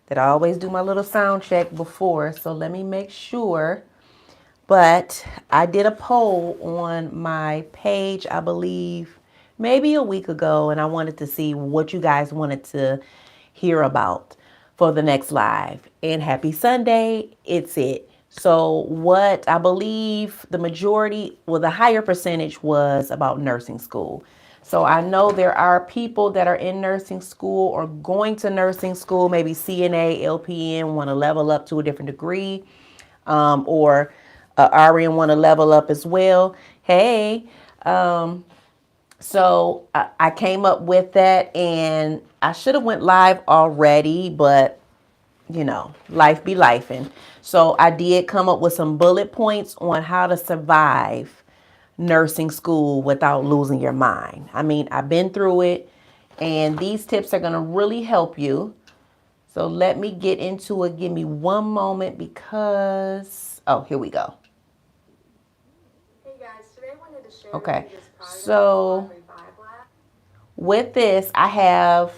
that I always do my little sound check before. So let me make sure. But I did a poll on my page, I believe, maybe a week ago, and I wanted to see what you guys wanted to hear about for the next live. And happy Sunday, it's it. So, what I believe the majority, well, the higher percentage was about nursing school. So, I know there are people that are in nursing school or going to nursing school, maybe CNA, LPN, want to level up to a different degree, or RN want to level up as well. Hey, so I came up with that, and I should have went live already, but life be lifing. So I did come up with some bullet points on how to survive nursing school without losing your mind. I mean, I've been through it, and these tips are going to really help you. So let me get into it. Give me one moment because, oh, here we go. Hey guys, today I wanted to share okay. So with this, I have,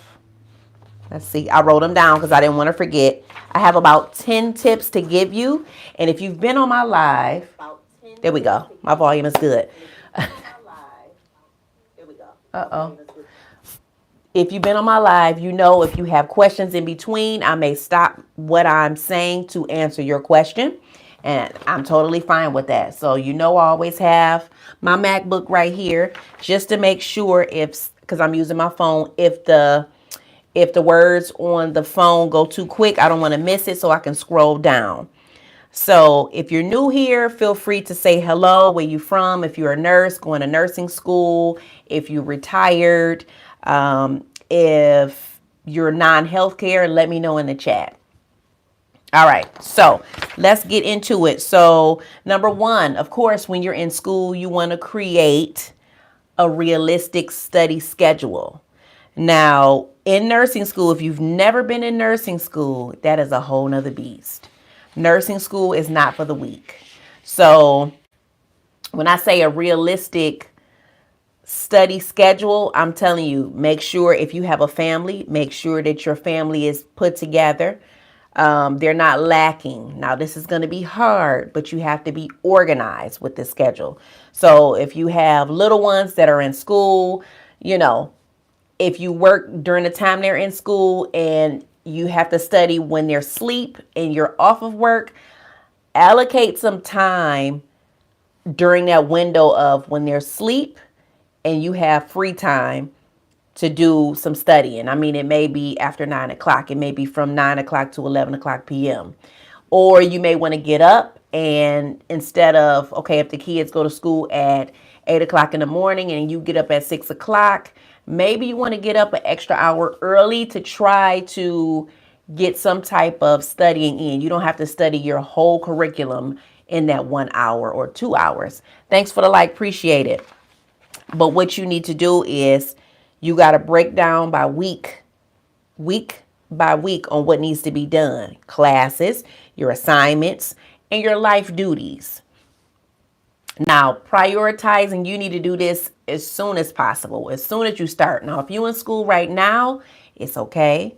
let's see, I wrote them down because I didn't want to forget. I have about 10 tips to give you. And if you've been on my live, there we go. My volume is good. Uh-oh. If you've been on my live, you know if you have questions in between, I may stop what I'm saying to answer your question. And I'm totally fine with that. So I always have my MacBook right here just to make sure because I'm using my phone, if the words on the phone go too quick, I don't want to miss it, so I can scroll down. So if you're new here, feel free to say hello, where you from, if you're a nurse going to nursing school, if you're retired, if you're non-healthcare, let me know in the chat. All right, so let's get into it. So number one, of course, when you're in school, you want to create a realistic study schedule. Now, in nursing school, if you've never been in nursing school, that is a whole nother beast. Nursing school is not for the weak. So when I say a realistic study schedule, I'm telling you, make sure if you have a family, make sure that your family is put together. They're not lacking. Now, this is going to be hard, but you have to be organized with this schedule. So if you have little ones that are in school, if you work during the time they're in school and you have to study when they're asleep and you're off of work, allocate some time during that window of when they're asleep and you have free time to do some studying. I mean, it may be after 9 o'clock. It may be from 9 o'clock to 11 o'clock p.m. Or you may want to get up and instead of, okay, if the kids go to school at 8 o'clock in the morning and you get up at 6 o'clock, maybe you want to get up an extra hour early to try to get some type of studying in. You don't have to study your whole curriculum in that 1 hour or 2 hours. Thanks for the like. Appreciate it. But what you need to do is you got to break down by week by week on what needs to be done. Classes, your assignments, and your life duties. Now, prioritizing, you need to do this as soon as possible, as soon as you start. Now, if you're in school right now, it's okay.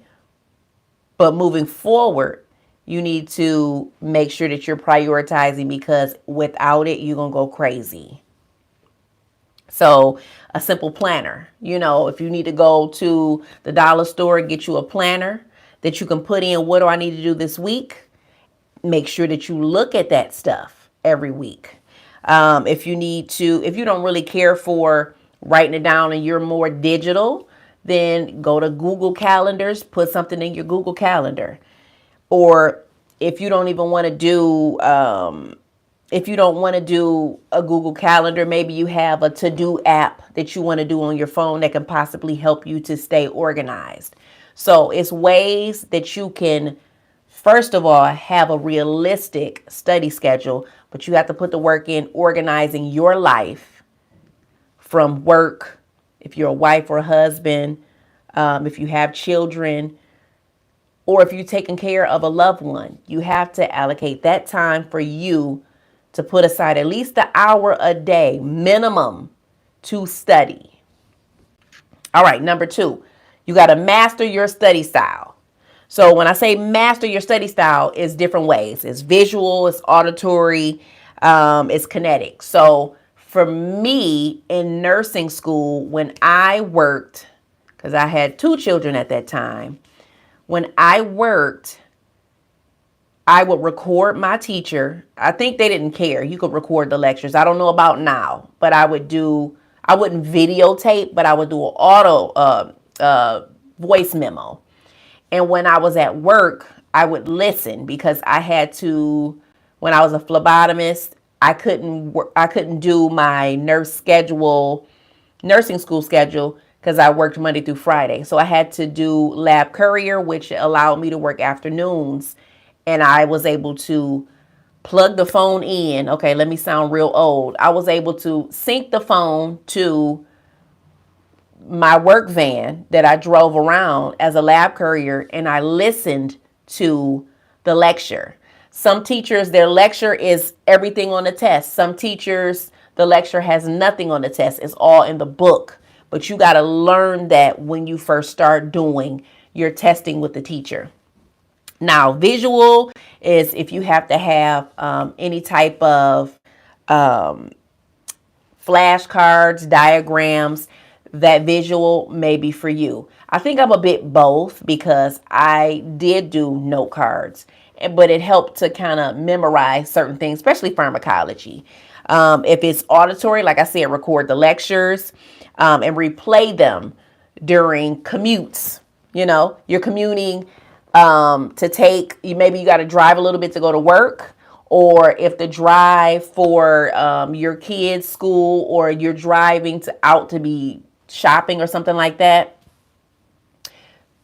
But moving forward, you need to make sure that you're prioritizing because without it, you're going to go crazy. So a simple planner, if you need to go to the dollar store and get you a planner that you can put in, what do I need to do this week? Make sure that you look at that stuff every week. If you don't really care for writing it down and you're more digital, then go to Google Calendars, put something in your Google Calendar. Or if you don't even want to do a Google Calendar, maybe you have a to-do app that you want to do on your phone that can possibly help you to stay organized. So it's ways that you can, first of all, have a realistic study schedule, but you have to put the work in organizing your life from work, if you're a wife or a husband, if you have children, or if you're taking care of a loved one. You have to allocate that time for you to put aside at least an hour a day minimum to study. All right, number 2, you got to master your study style. So when I say master your study style, it's different ways. It's visual, it's auditory, it's kinetic. So for me in nursing school, when I worked, because I had 2 children at that time, when I worked, I would record my teacher. I think they didn't care. You could record the lectures. I don't know about now, but I wouldn't videotape, but I would do an voice memo. And when I was at work, I would listen because I had to, when I was a phlebotomist, I couldn't do my nursing school schedule because I worked Monday through Friday. So I had to do lab courier, which allowed me to work afternoons. And I was able to plug the phone in. Okay, let me sound real old. I was able to sync the phone to my work van that I drove around as a lab courier, and I listened to the lecture. Some teachers, their lecture is everything on the test. Some teachers, the lecture has nothing on the test. It's all in the book. But you got to learn that when you first start doing your testing with the teacher. Now, visual is if you have to have any type of flashcards, diagrams, that visual may be for you. I think I'm a bit both because I did do note cards, but it helped to kind of memorize certain things, especially pharmacology. If it's auditory, like I said, record the lectures and replay them during commutes. You know, you're commuting maybe you got to drive a little bit to go to work, or if the drive for your kids' school, or you're driving out to be shopping or something like that,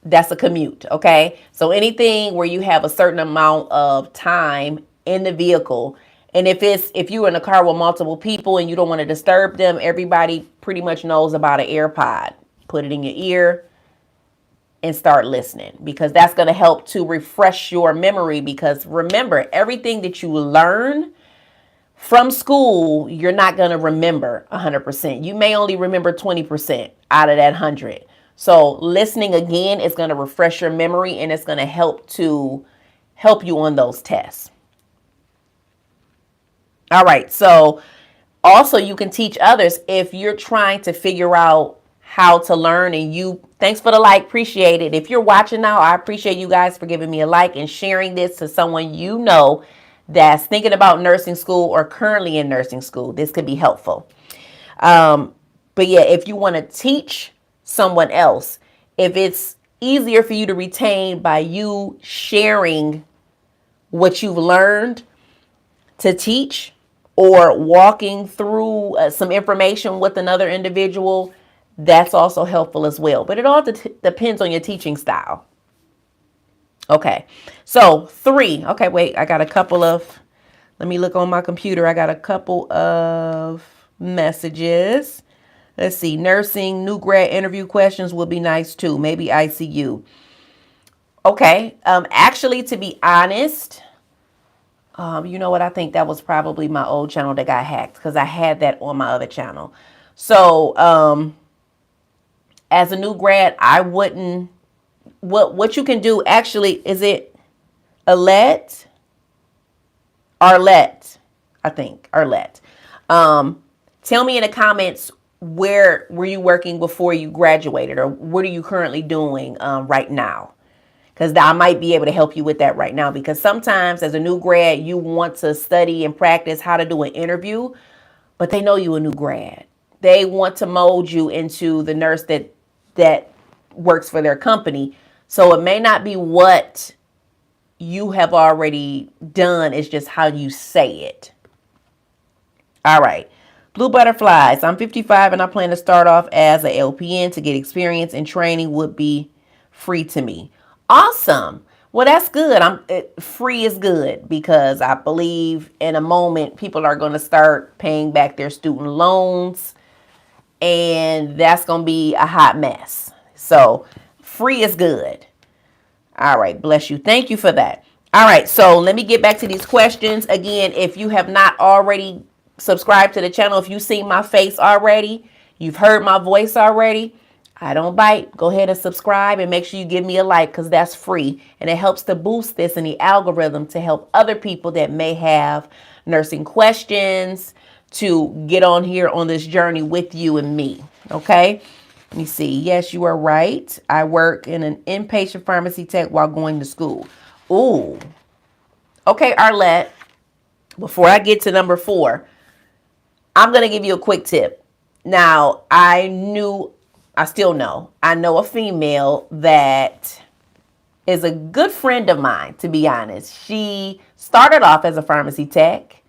that's a commute. Okay, so anything where you have a certain amount of time in the vehicle, and if you're in a car with multiple people and you don't want to disturb them, everybody pretty much knows about an AirPod. Put it in your ear and start listening, because that's going to help to refresh your memory. Because remember, everything that you learn from school, you're not going to remember 100%. You may only remember 20% out of that 100. So listening again is going to refresh your memory, and it's going to help you on those tests. All right. So also you can teach others if you're trying to figure out how to learn. And thanks for the like, appreciate it. If you're watching now, I appreciate you guys for giving me a like and sharing this to someone you know that's thinking about nursing school or currently in nursing school. This could be helpful. But yeah, if you want to teach someone else, if it's easier for you to retain by you sharing what you've learned to teach, or walking through some information with another individual, that's also helpful as well. But it all depends on your teaching style. Okay, so 3. Okay, wait, I got a couple of, let me look on my computer. I got a couple of messages. Let's see, nursing, new grad interview questions would be nice too. Maybe ICU. Okay, actually, to be honest, you know what? I think that was probably my old channel that got hacked, because I had that on my other channel. So, as a new grad, I wouldn't. What you can do actually, is it Arlette? I think Arlette. Tell me in the comments, where were you working before you graduated, or what are you currently doing right now? Because I might be able to help you with that right now. Because sometimes as a new grad, you want to study and practice how to do an interview, but they know you're a new grad. They want to mold you into the nurse that works for their company. So it may not be what you have already done. It's just how you say it. All right. Blue butterflies. I'm 55 and I plan to start off as a LPN to get experience, and training would be free to me. Awesome. Well, that's good. Free is good, because I believe in a moment people are going to start paying back their student loans, and that's going to be a hot mess. So free is good. All right. Bless you. Thank you for that. All right. So let me get back to these questions. Again, if you have not already subscribed to the channel, if you've seen my face already, you've heard my voice already, I don't bite. Go ahead and subscribe and make sure you give me a like because that's free. And it helps to boost this in the algorithm to help other people that may have nursing questions to get on here on this journey with you and me. Okay. Let me see. Yes, you are right. I work in an inpatient pharmacy tech while going to school. Ooh. Okay, Arlette. Before I get to number 4, I'm going to give you a quick tip. Now, I know a female that is a good friend of mine, to be honest. She started off as a pharmacy tech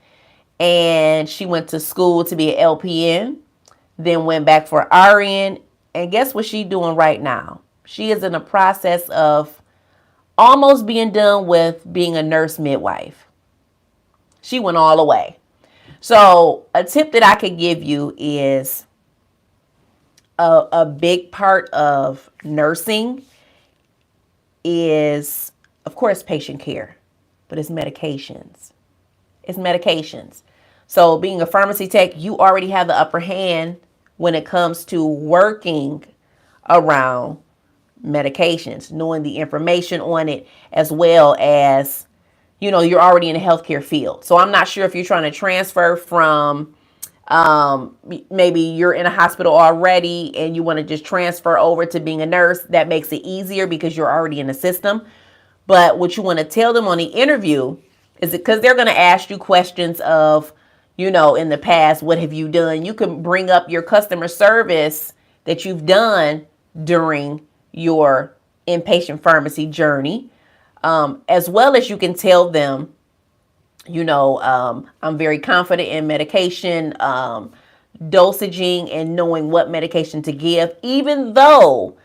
and she went to school to be an LPN, then went back for RN. And guess what she's doing right now? She is in the process of almost being done with being a nurse midwife. She went all the way. So a tip that I could give you is a big part of nursing is, of course, patient care, but it's medications. It's medications. So being a pharmacy tech, you already have the upper hand when it comes to working around medications, knowing the information on it, as well as, you're already in the healthcare field. So I'm not sure if you're trying to transfer from maybe you're in a hospital already and you want to just transfer over to being a nurse. That makes it easier because you're already in the system. But what you want to tell them on the interview is because they're going to ask you questions of, in the past, what have you done? You can bring up your customer service that you've done during your inpatient pharmacy journey, as well as you can tell them, I'm very confident in medication, dosaging, and knowing what medication to give, even though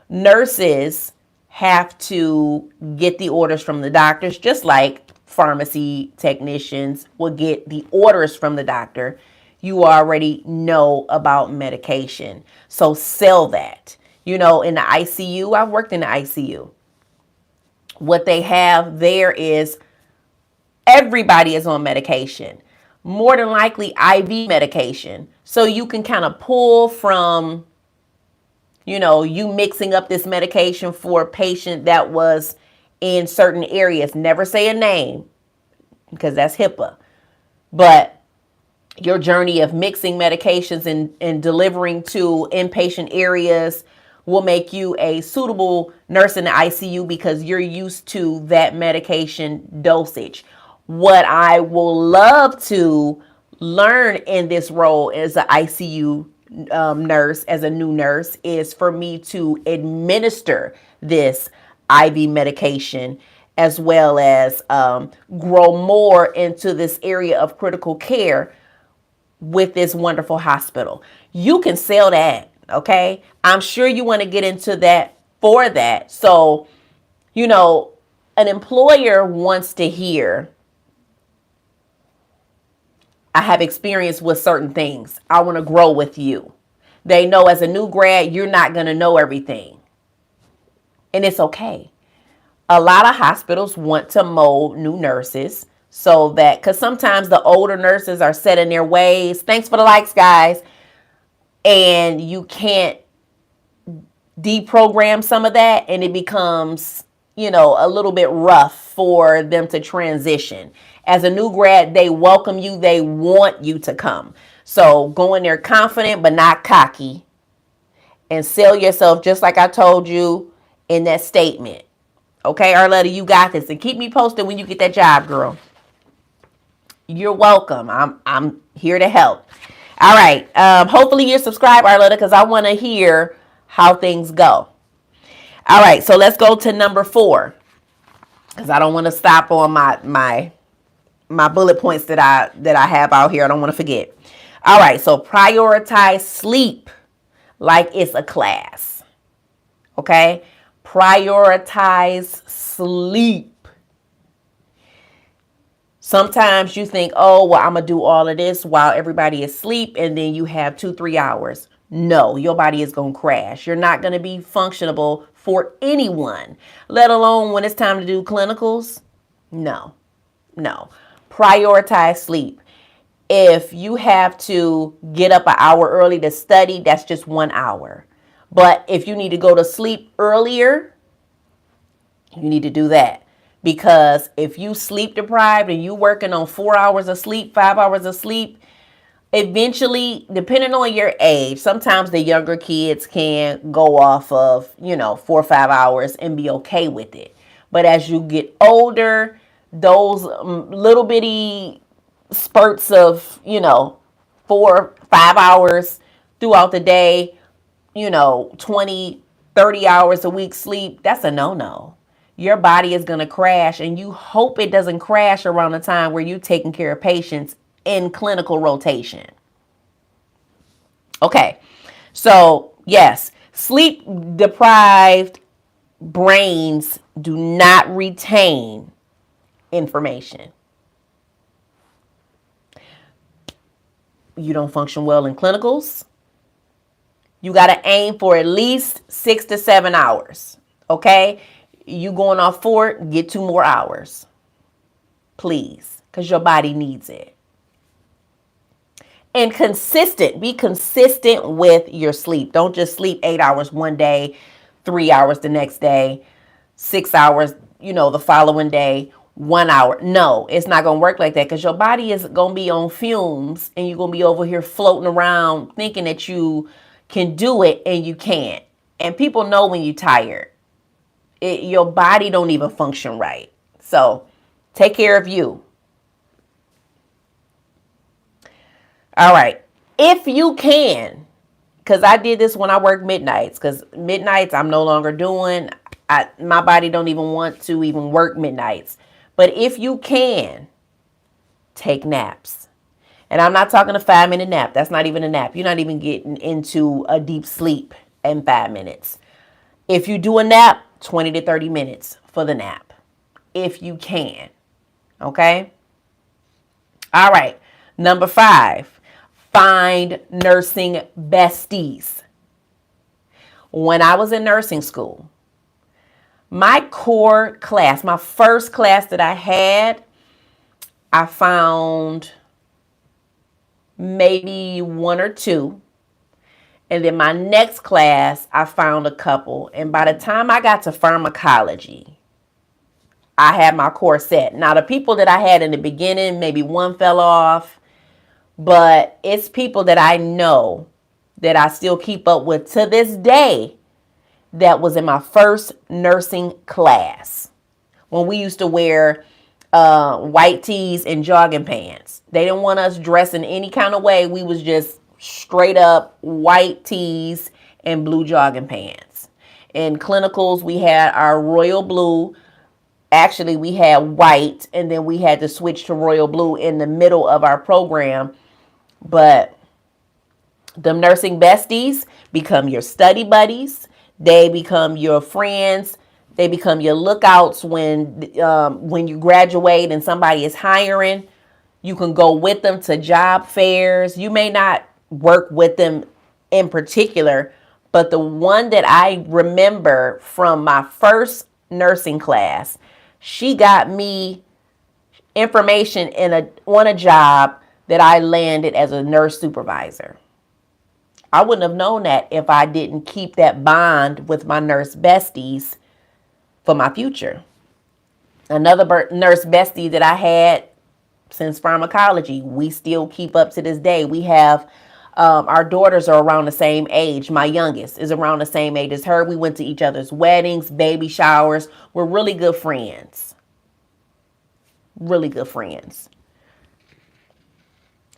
nurses have to get the orders from the doctors, just like pharmacy technicians will get the orders from the doctor. You already know about medication. So sell that. In the ICU, I've worked in the ICU. What they have there is everybody is on medication, more than likely IV medication. So you can kind of pull from, you mixing up this medication for a patient that was in certain areas. Never say a name because that's HIPAA. But your journey of mixing medications and delivering to inpatient areas will make you a suitable nurse in the ICU because you're used to that medication dosage. What I will love to learn in this role as an ICU nurse, as a new nurse, is for me to administer this IV medication as well as grow more into this area of critical care with this wonderful hospital. You can sell that, okay? I'm sure you want to get into that for that. So, an employer wants to hear, I have experience with certain things. I want to grow with you. They know as a new grad, you're not going to know everything. And it's okay. A lot of hospitals want to mold new nurses so that, because sometimes the older nurses are set in their ways. Thanks for the likes, guys. And you can't deprogram some of that, and it becomes, a little bit rough for them to transition. As a new grad, they welcome you. They want you to come. So go in there confident, but not cocky, and sell yourself just like I told you in that statement. Okay, Arletta, you got this. And keep me posted when you get that job, girl. You're welcome. I'm here to help. All right. Hopefully you're subscribed, Arletta, because I want to hear how things go. All right. So let's go to number 4, because I don't want to stop on my bullet points that I have out here. I don't want to forget. All right. So prioritize sleep like it's a class. Okay. Prioritize sleep. Sometimes you think, oh, well, I'm going to do all of this while everybody is asleep, and then you have 2-3 hours. No, your body is going to crash. You're not going to be functionable for anyone, let alone when it's time to do clinicals. No. Prioritize sleep. If you have to get up an hour early to study, that's just 1 hour. But if you need to go to sleep earlier, you need to do that. Because if you sleep deprived and you working on 4 hours of sleep, 5 hours of sleep, eventually, depending on your age, sometimes the younger kids can go off of, 4 or 5 hours and be okay with it. But as you get older, those little bitty spurts of, 4 5 hours throughout the day, 20, 30 hours a week sleep, that's a no-no. Your body is going to crash, and you hope it doesn't crash around the time where you're taking care of patients in clinical rotation. Okay, so yes, sleep deprived brains do not retain information. You don't function well in clinicals. You got to aim for at least 6 to 7 hours. Okay, you going off 4, get 2 more hours, please, because your body needs it. And be consistent with your sleep. Don't just sleep 8 hours one day, 3 hours the next day, 6 hours, the following day, 1 hour. No, it's not going to work like that, because your body is going to be on fumes, and you're going to be over here floating around thinking that you can do it, and you can't. And people know when you're tired. Your body don't even function right. So take care of you. All right. If you can, because I did this when I worked midnights, because midnights I'm no longer doing. My body don't even want to even work midnights. But if you can, take naps. And I'm not talking a 5-minute nap. That's not even a nap. You're not even getting into a deep sleep in 5 minutes. If you do a nap, 20 to 30 minutes for the nap, if you can. Okay? All right. Number 5, find nursing besties. When I was in nursing school, my core class, my first class that I had, I found maybe 1 or 2. And then my next class, I found a couple. And by the time I got to pharmacology, I had my core set. Now, the people that I had in the beginning, maybe one fell off. But it's people that I know that I still keep up with to this day that was in my first nursing class. When we used to wear white tees and jogging pants. They didn't want us dressing any kind of way. We was just straight up white tees and blue jogging pants. In clinicals, we had our royal blue. Actually, we had white, and then we had to switch to royal blue in the middle of our program. But the nursing besties become your study buddies. They become your friends. They become your lookouts when you graduate and somebody is hiring. You can go with them to job fairs. You may not work with them in particular, but the one that I remember from my first nursing class, she got me information on a job that I landed as a nurse supervisor. I wouldn't have known that if I didn't keep that bond with my nurse besties for my future. Another nurse bestie that I had since pharmacology, we still keep up to this day. We have our daughters are around the same age. My youngest is around the same age as her. We went to each other's weddings, baby showers. We're really good friends. Really good friends.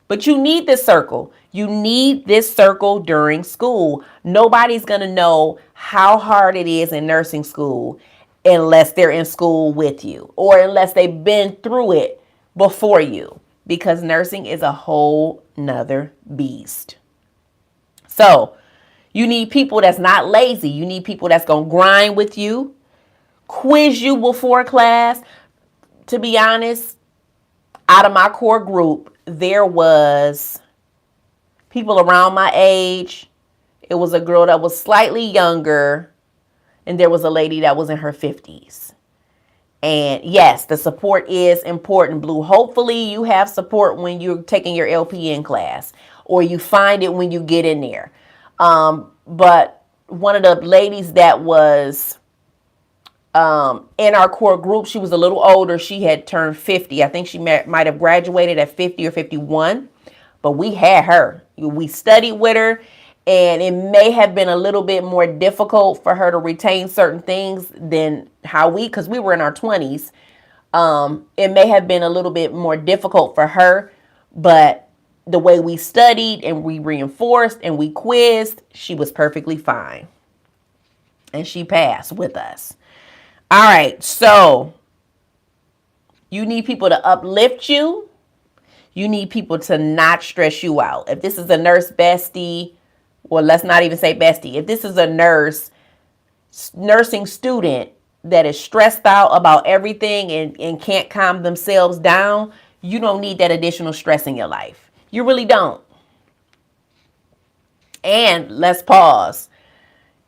But you need this circle. You need this circle during school. Nobody's going to know how hard it is in nursing school unless they're in school with you or unless they've been through it before you, because nursing is a whole nother beast. So you need people that's not lazy. You need people that's going to grind with you, quiz you before class. To be honest, out of my core group, there was people around my age. It was a girl that was slightly younger, and there was a lady that was in her 50s. And yes, the support is important, Blue. Hopefully you have support when you're taking your LPN class, or you find it when you get in there. But one of the ladies that was in our core group, she was a little older. She had turned 50. I think she might have graduated at 50 or 51. But we had her. We studied with her. And it may have been a little bit more difficult for her to retain certain things than how because we were in our 20s. It may have been a little bit more difficult for her. But the way we studied and we reinforced and we quizzed, she was perfectly fine. And she passed with us. All right, so you need people to uplift you. You need people to not stress you out. If this is a nurse bestie, well, let's not even say bestie. If this is a nursing student that is stressed out about everything and can't calm themselves down, you don't need that additional stress in your life. You really don't. And let's pause.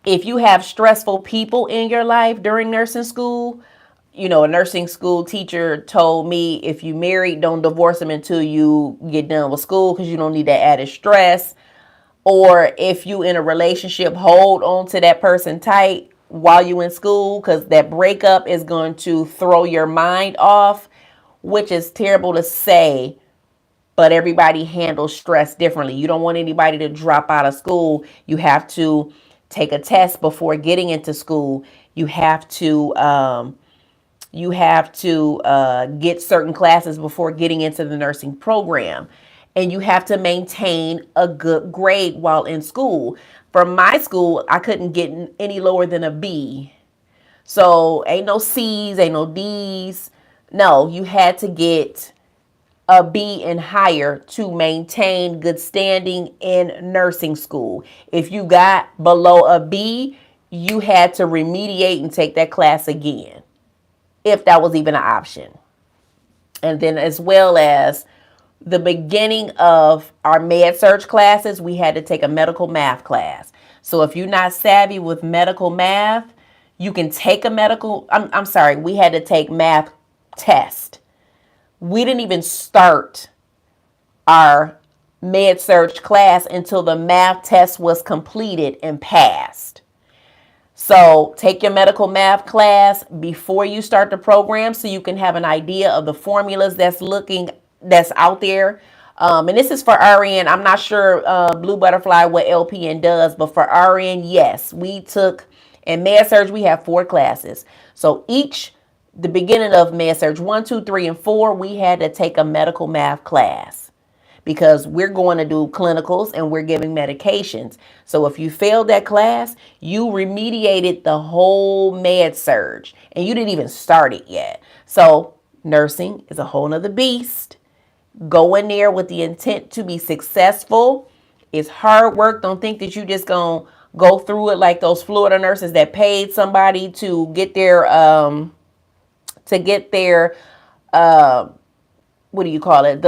If you have stressful people in your life during nursing school, a nursing school teacher told me, if you married, don't divorce them until you get done with school because you don't need that added stress. Or if you in a relationship, hold on to that person tight while you in school because that breakup is going to throw your mind off, which is terrible to say, but everybody handles stress differently. You don't want anybody to drop out of school. You have to take a test before getting into school. You have to get certain classes before getting into the nursing program. And you have to maintain a good grade while in school. For my school, I couldn't get any lower than a B. So ain't no C's, ain't no D's. No, you had to get a B and higher to maintain good standing in nursing school. If you got below a B, you had to remediate and take that class again, if that was even an option. And then as well as the beginning of our med surg classes, we had to take a medical math class. So if you're not savvy with medical math, you can take a we had to take math test. We didn't even start our med surg class until the math test was completed and passed. So take your medical math class before you start the program so you can have an idea of the formulas that's out there. And this is for RN. I'm not sure Blue Butterfly what LPN does, but for RN, yes, we took in med surg we have 4 classes. So the beginning of med surg 1, 2, 3, and 4, we had to take a medical math class because we're going to do clinicals and we're giving medications. So if you failed that class, you remediated the whole med surg and you didn't even start it yet. So nursing is a whole nother beast. Go in there with the intent to be successful. It's hard work. Don't think that you just gonna go through it like those Florida nurses that paid somebody to get their what do you call it?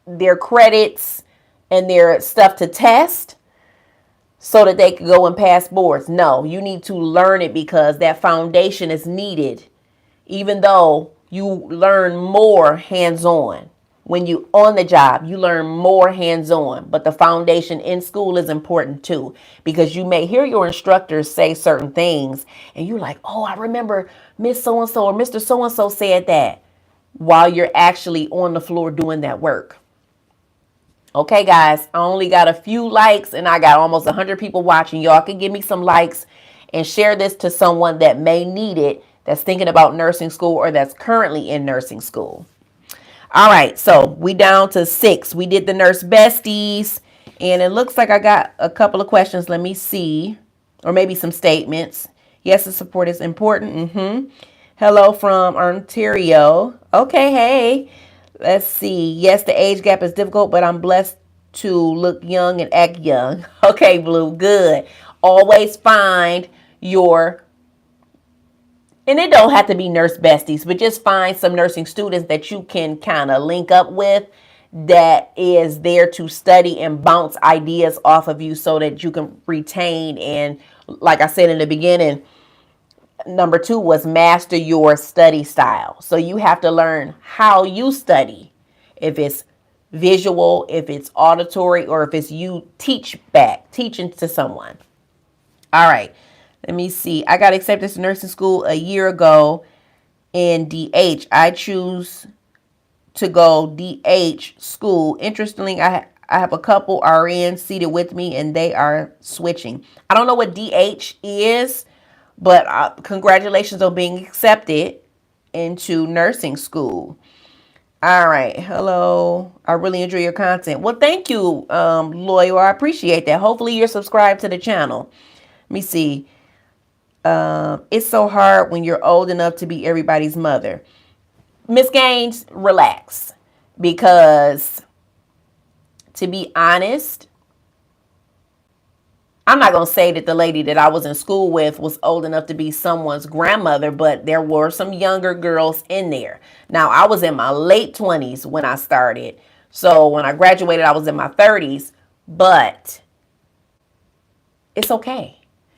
Their credits and their stuff to test so that they could go and pass boards. No, you need to learn it because that foundation is needed. Even though you learn more hands-on. When you on the job, you learn more hands-on. But the foundation in school is important too. Because you may hear your instructors say certain things and you're like, oh, I remember Miss So-and-so or Mr. So-and-so said that, while you're actually on the floor doing that work. Okay, guys, I only got a few likes and I got almost 100 people watching. Y'all can give me some likes and share this to someone that may need it, that's thinking about nursing school or that's currently in nursing school. All right, so we down to 6. We did the nurse besties, and it looks like I got a couple of questions. Let me see, or maybe some statements. Yes, the support is important. Hello from Ontario. Okay, hey. Let's see. Yes, the age gap is difficult, but I'm blessed to look young and act young. Okay, Blue, good. Always find and it don't have to be nurse besties, but just find some nursing students that you can kind of link up with that is there to study and bounce ideas off of you so that you can retain. And like I said in the beginning, number 2 was master your study style. So you have to learn how you study. If it's visual, if it's auditory, or if it's you teaching to someone. All right. Let me see. I got accepted to nursing school a year ago in DH. I choose to go DH school. Interestingly, I have a couple RNs seated with me and they are switching. I don't know what DH is, but congratulations on being accepted into nursing school. All right. Hello. I really enjoy your content. Well, thank you, Loyal. I appreciate that. Hopefully you're subscribed to the channel. Let me see. It's so hard when you're old enough to be everybody's mother. Miss Gaines, relax. Because to be honest, I'm not going to say that the lady that I was in school with was old enough to be someone's grandmother, but there were some younger girls in there. Now, I was in my late 20s when I started. So when I graduated, I was in my 30s. But it's okay.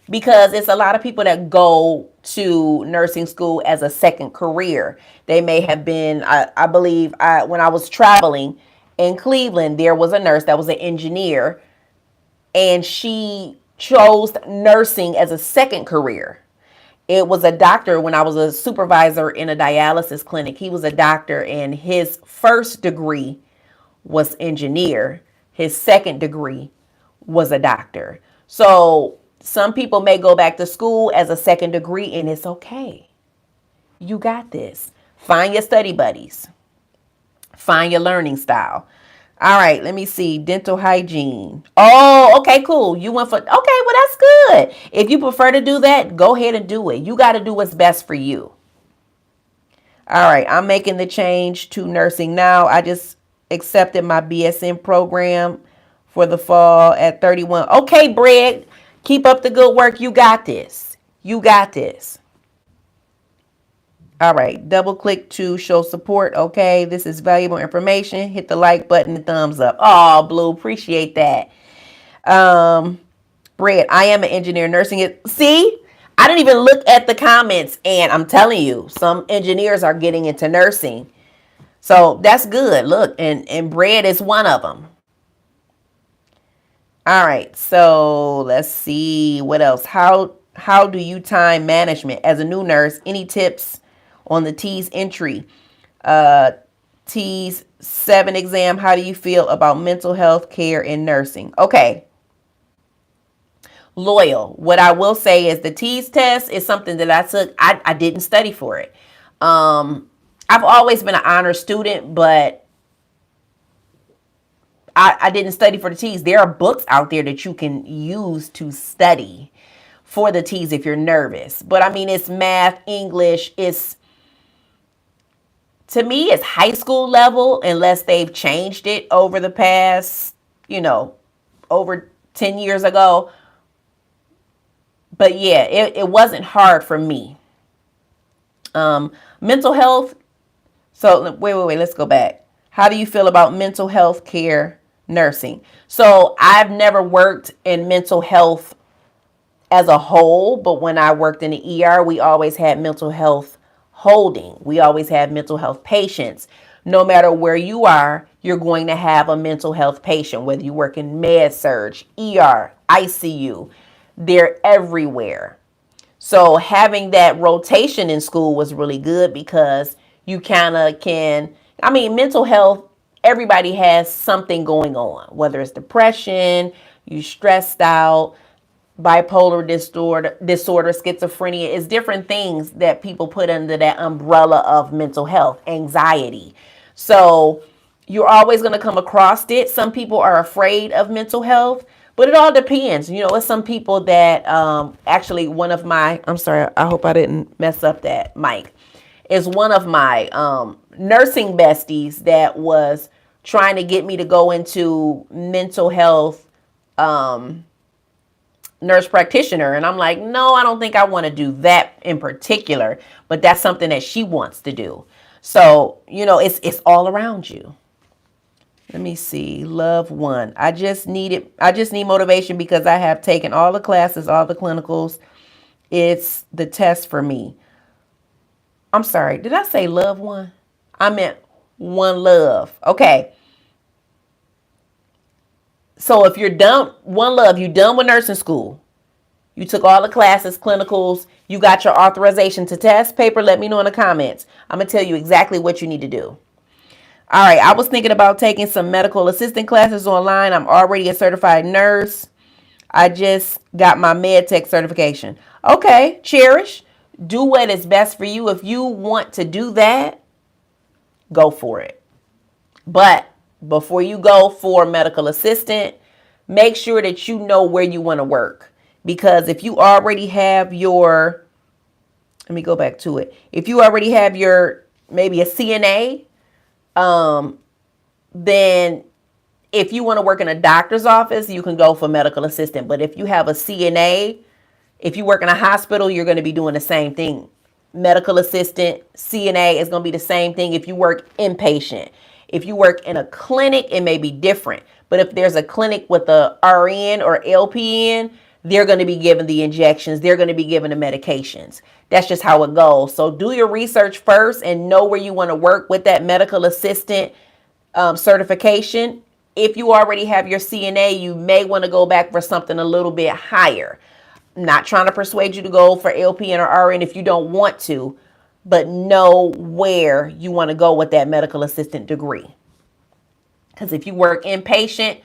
Because it's a lot of people that go to nursing school as a second career. They may have been, I believe, when I was traveling in Cleveland, there was a nurse that was an engineer, and she chose nursing as a second career. It was a doctor when I was a supervisor in a dialysis clinic. He was a doctor, and his first degree was engineer. His second degree was a doctor. So some people may go back to school as a second degree, and it's okay. You got this. Find your study buddies. Find your learning style. All right, let me see. Dental hygiene. Oh, okay, cool. You went for, okay, well, that's good. If you prefer to do that, go ahead and do it. You got to do what's best for you. All right, I'm making the change to nursing now. I just accepted my BSN program for the fall at 31. Okay, Brad, keep up the good work. You got this. You got this. All right, double click to show support. Okay, this is valuable information. Hit the like button and thumbs up. Oh, Blue, appreciate that. Brad, I am an engineer nursing it. See, I didn't even look at the comments, and I'm telling you, some engineers are getting into nursing. So that's good. Look, and Brad is one of them. All right, so let's see what else. How do you time management as a new nurse? Any tips on the T's entry? T's 7 exam. How do you feel about mental health care in nursing? Okay. Loyal. What I will say is the T's test is something that I took. I didn't study for it. I've always been an honor student, but I didn't study for the T's. There are books out there that you can use to study for the T's if you're nervous. But I mean, it's math, English. To me, it's high school level unless they've changed it over the past, over 10 years ago. But yeah, it wasn't hard for me. Mental health. So wait. Let's go back. How do you feel about mental health care nursing? So I've never worked in mental health as a whole, but when I worked in the ER, we always had mental health holding. We always had mental health patients. No matter where you are, you're going to have a mental health patient, whether you work in med surg, ER, ICU, they're everywhere. So having that rotation in school was really good because you kind of can, mental health, everybody has something going on, whether it's depression, you stressed out, bipolar disorder, schizophrenia. Is different things that people put under that umbrella of mental health, anxiety. So you're always going to come across it. Some people are afraid of mental health, but it all depends. It's some people that actually one of my, I'm sorry, I hope I didn't mess up that mic, is one of my nursing besties that was trying to get me to go into mental health nurse practitioner. And I'm like, no, I don't think I want to do that in particular, but that's something that she wants to do. So, it's all around you. Let me see. Love one. I just need motivation because I have taken all the classes, all the clinicals. It's the test for me. I'm sorry. Did I say love one? I meant one love. Okay. So if you're done, one love, you done with nursing school. You took all the classes, clinicals, you got your authorization to test paper, let me know in the comments. I'm going to tell you exactly what you need to do. All right, I was thinking about taking some medical assistant classes online. I'm already a certified nurse. I just got my med tech certification. Okay, Cherish, do what is best for you. If you want to do that, go for it. But before you go for medical assistant, make sure that you know where you want to work. Because if you already have your, let me go back to it. If you already have your, maybe a CNA, then if you want to work in a doctor's office, you can go for medical assistant. But if you have a CNA, if you work in a hospital, you're going to be doing the same thing. Medical assistant, CNA is going to be the same thing if you work inpatient. If you work in a clinic, it may be different. But if there's a clinic with a RN or LPN, they're going to be given the injections. They're going to be given the medications. That's just how it goes. So do your research first and know where you want to work with that medical assistant certification. If you already have your CNA, you may want to go back for something a little bit higher. I'm not trying to persuade you to go for LPN or RN if you don't want to, but know where you want to go with that medical assistant degree. Because if you work inpatient,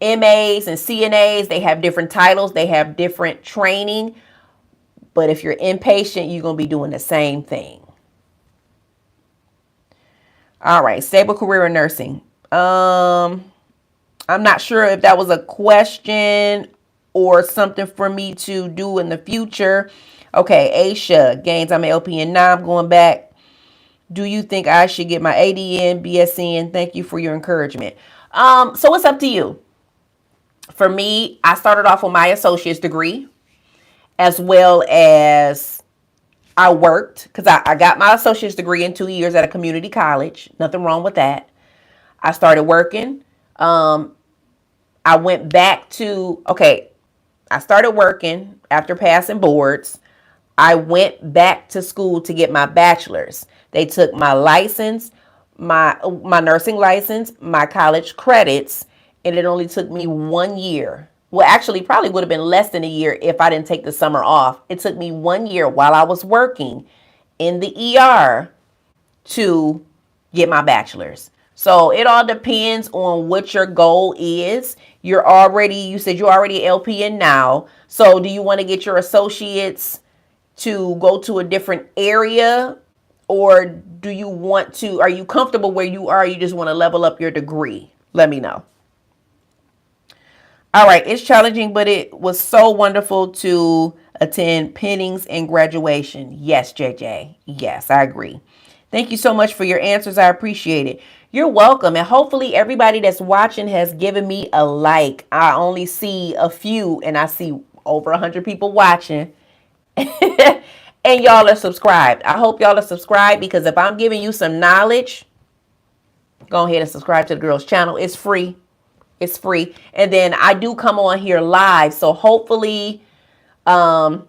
MAs and CNAs, they have different titles, they have different training. But if you're inpatient, you're going to be doing the same thing. All right, stable career in nursing. I'm not sure if that was a question or something for me to do in the future. Okay, Aisha Gaines, I'm an LPN now. I'm going back. Do you think I should get my ADN, BSN? Thank you for your encouragement. So it's up to you. For me, I started off with my associate's degree, as well as I worked, because I got my associate's degree in 2 years at a community college. Nothing wrong with that. I started working. I went back to, okay, I started working after passing boards. I went back to school to get my bachelor's. They took my license, my nursing license, my college credits, and it only took me 1 year. Well, actually, probably would have been less than a year if I didn't take the summer off. It took me 1 year while I was working in the ER to get my bachelor's. So it all depends on what your goal is. You said you're already LPN now. So do you want to get your associates to go to a different area? Or are you comfortable where you are? You just want to level up your degree? Let me know. All right, it's challenging, but it was so wonderful to attend pinnings and graduation. Yes, JJ. Yes, I agree. Thank you so much for your answers. I appreciate it. You're welcome. And hopefully everybody that's watching has given me a like. I only see a few and I see over 100 people watching. And y'all are subscribed. I hope y'all are subscribed, because if I'm giving you some knowledge, go ahead and subscribe to the girls' channel. It's free. It's free. And then I do come on here live. So hopefully, because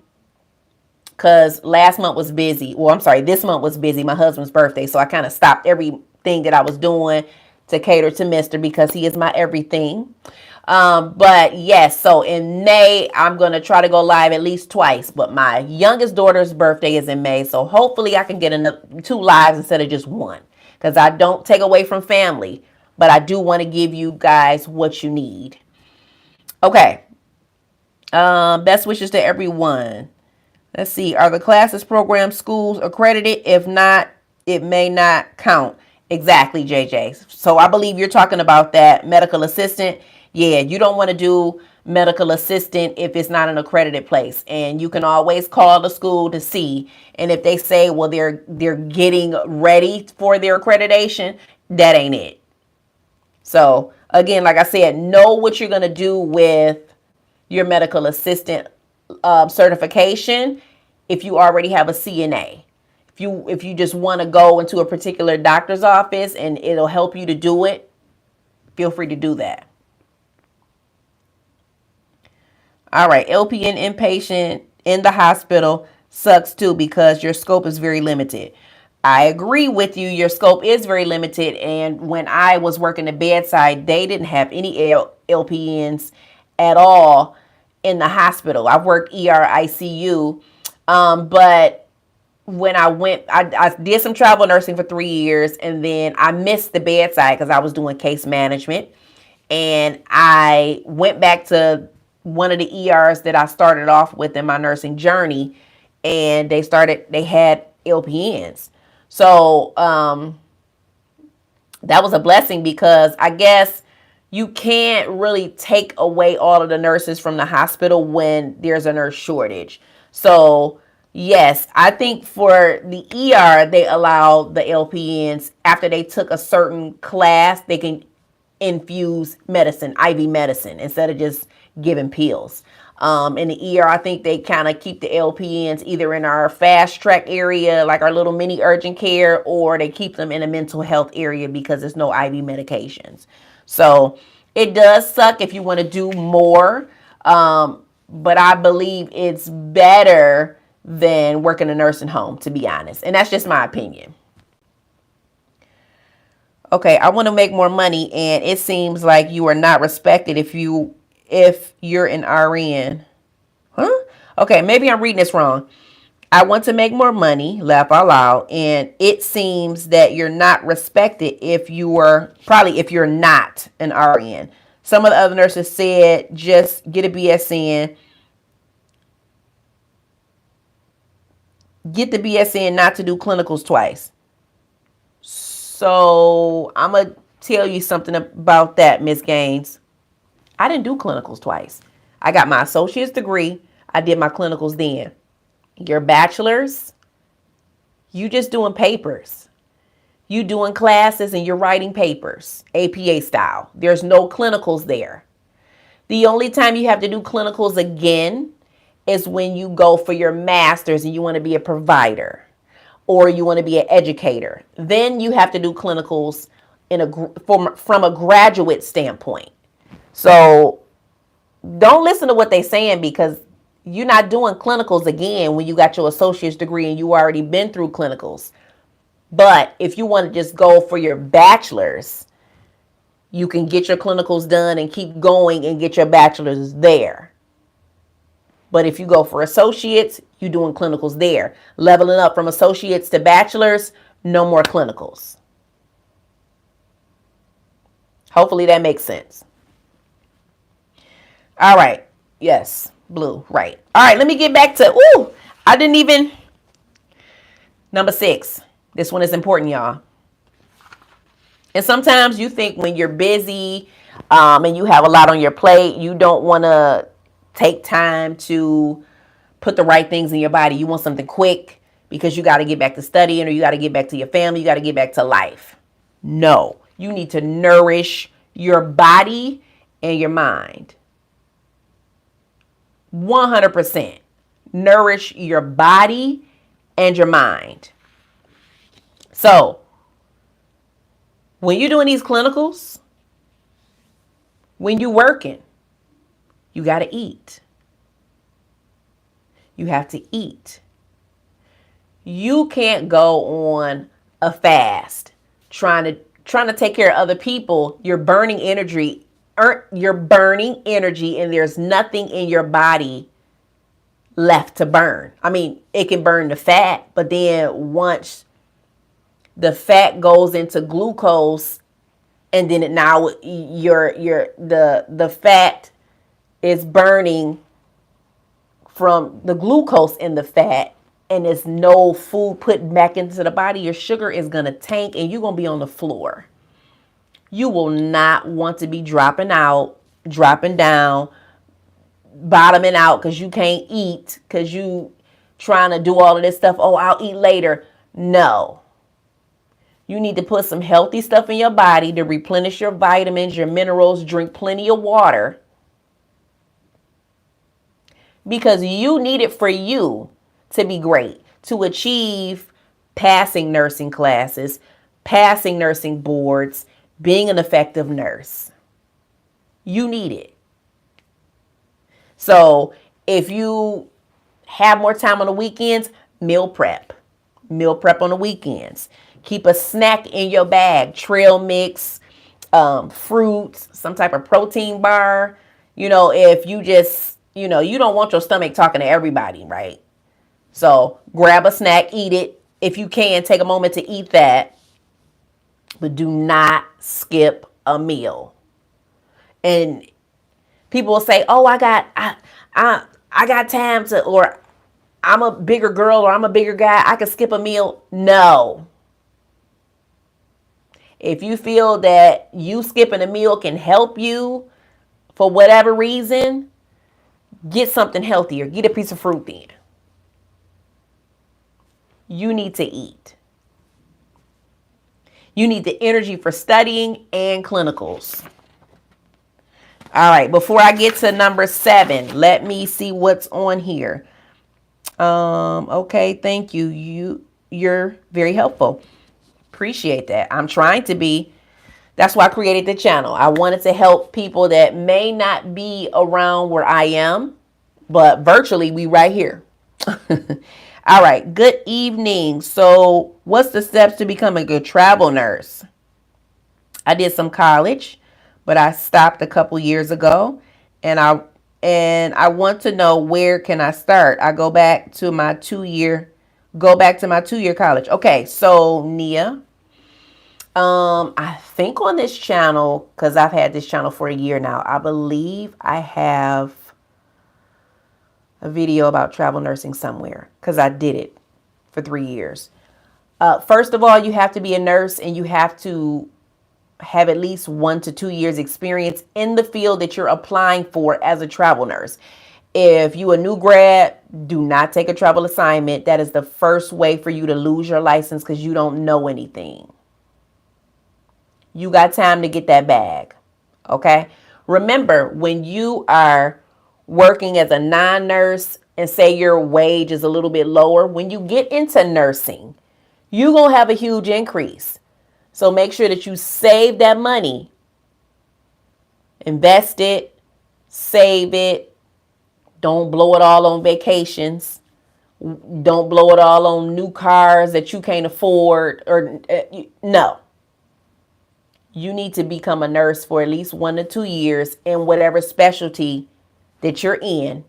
last month was busy. Well, I'm sorry, this month was busy. My husband's birthday. So I kind of stopped everything that I was doing to cater to Mr. because he is my everything. But yes, so in May, I'm going to try to go live at least twice. But my youngest daughter's birthday is in May. So hopefully I can get 2 lives instead of just 1. Because I don't take away from family. But I do want to give you guys what you need. Okay. Best wishes to everyone. Let's see. Are the classes, programs, schools accredited? If not, it may not count. Exactly, JJ. So I believe you're talking about that medical assistant. Yeah, you don't want to do medical assistant if it's not an accredited place. And you can always call the school to see. And if they say, well, they're getting ready for their accreditation, that ain't it. So again, like I said, know what you're going to do with your medical assistant certification. If you already have a CNA, if you just want to go into a particular doctor's office and it'll help you to do it, feel free to do that. All right, LPN inpatient in the hospital sucks too because your scope is very limited. I agree with you. Your scope is very limited. And when I was working the bedside, they didn't have any LPNs at all in the hospital. I've worked ER, ICU, but when I did some travel nursing for 3 years, and then I missed the bedside because I was doing case management. And I went back to one of the ERs that I started off with in my nursing journey, and they had LPNs. So that was a blessing because I guess you can't really take away all of the nurses from the hospital when there's a nurse shortage. So, yes, I think for the ER, they allow the LPNs, after they took a certain class, they can infuse medicine, IV medicine, instead of just giving pills. In the ER, I think they kind of keep the LPNs either in our fast track area, like our little mini urgent care, or they keep them in a mental health area because there's no IV medications. So it does suck if you want to do more, but I believe it's better than working a nursing home, to be honest. And that's just my opinion. Okay, I want to make more money, and it seems like you are not respected if you're an RN. Huh? Okay, maybe I'm reading this wrong. I want to make more money, laugh out loud, and it seems that you're not respected if you're not an RN. Some of the other nurses said just get a BSN, get the BSN not to do clinicals twice. So I'm going to tell you something about that, Miss Gaines. I didn't do clinicals twice. I got my associate's degree. I did my clinicals then. Your bachelor's, you just doing papers. You doing classes and you're writing papers, APA style. There's no clinicals there. The only time you have to do clinicals again is when you go for your master's and you want to be a provider or you want to be an educator. Then you have to do clinicals from a graduate standpoint. So don't listen to what they're saying, because you're not doing clinicals again when you got your associate's degree and you already been through clinicals. But if you want to just go for your bachelor's, you can get your clinicals done and keep going and get your bachelor's there. But if you go for associates, you're doing clinicals there. Leveling up from associates to bachelor's, no more clinicals. Hopefully that makes sense. All right. Yes. Blue. Right. All right. Let me get back to, number 6. This one is important, y'all. And sometimes you think when you're busy and you have a lot on your plate, you don't want to take time to put the right things in your body. You want something quick because you got to get back to studying, or you got to get back to your family. You got to get back to life. No, you need to nourish your body and your mind. 100%. Nourish your body and your mind. So when you're doing these clinicals, when you're working, you got to eat. You have to eat. You can't go on a fast trying to take care of other people. You're burning energy. And there's nothing in your body left to burn. I mean, it can burn the fat, but then once the fat goes into glucose, and then the fat is burning from the glucose in the fat, and there's no food put back into the body, your sugar is going to tank and you're going to be on the floor. You will not want to be dropping down, bottoming out because you can't eat, because you trying to do all of this stuff. Oh, I'll eat later. No. You need to put some healthy stuff in your body to replenish your vitamins, your minerals, drink plenty of water, because you need it for you to be great, to achieve passing nursing classes, passing nursing boards, being an effective nurse. You need it. So if you have more time on the weekends, meal prep. Meal prep on the weekends. Keep a snack in your bag. Trail mix, fruits, some type of protein bar. If you just, you don't want your stomach talking to everybody, right? So grab a snack, eat it. If you can, take a moment to eat that. But do not skip a meal. And people will say, "Oh, I got time to," or "I'm a bigger girl," or "I'm a bigger guy, I can skip a meal." No. If you feel that you skipping a meal can help you for whatever reason, get something healthier. Get a piece of fruit then. You need to eat. You need the energy for studying and clinicals. All right, before I get to number 7, let me see what's on here. Okay, thank you. You're very helpful. Appreciate that. I'm trying to be. That's why I created the channel. I wanted to help people that may not be around where I am, but virtually we right here. All right, good evening. So what's the steps to become a good travel nurse? I did some college, but I stopped a couple years ago, and I want to know, where can I start? I go back to my 2-year college. Okay, so Nia, I think on this channel, because I've had this channel for a year now, I believe I have a video about travel nursing somewhere, because I did it for 3 years. First of all, you have to be a nurse, and you have to have at least 1 to 2 years experience in the field that you're applying for as a travel nurse. If you a new grad, do not take a travel assignment. That is the first way for you to lose your license, because you don't know anything. You got time to get that bag. Okay? Remember, when you are working as a non-nurse and say your wage is a little bit lower, when you get into nursing, you're going to have a huge increase. So make sure that you save that money, invest it, save it. Don't blow it all on vacations. Don't blow it all on new cars that you can't afford. No. You need to become a nurse for at least 1 to 2 years in whatever specialty that you're in,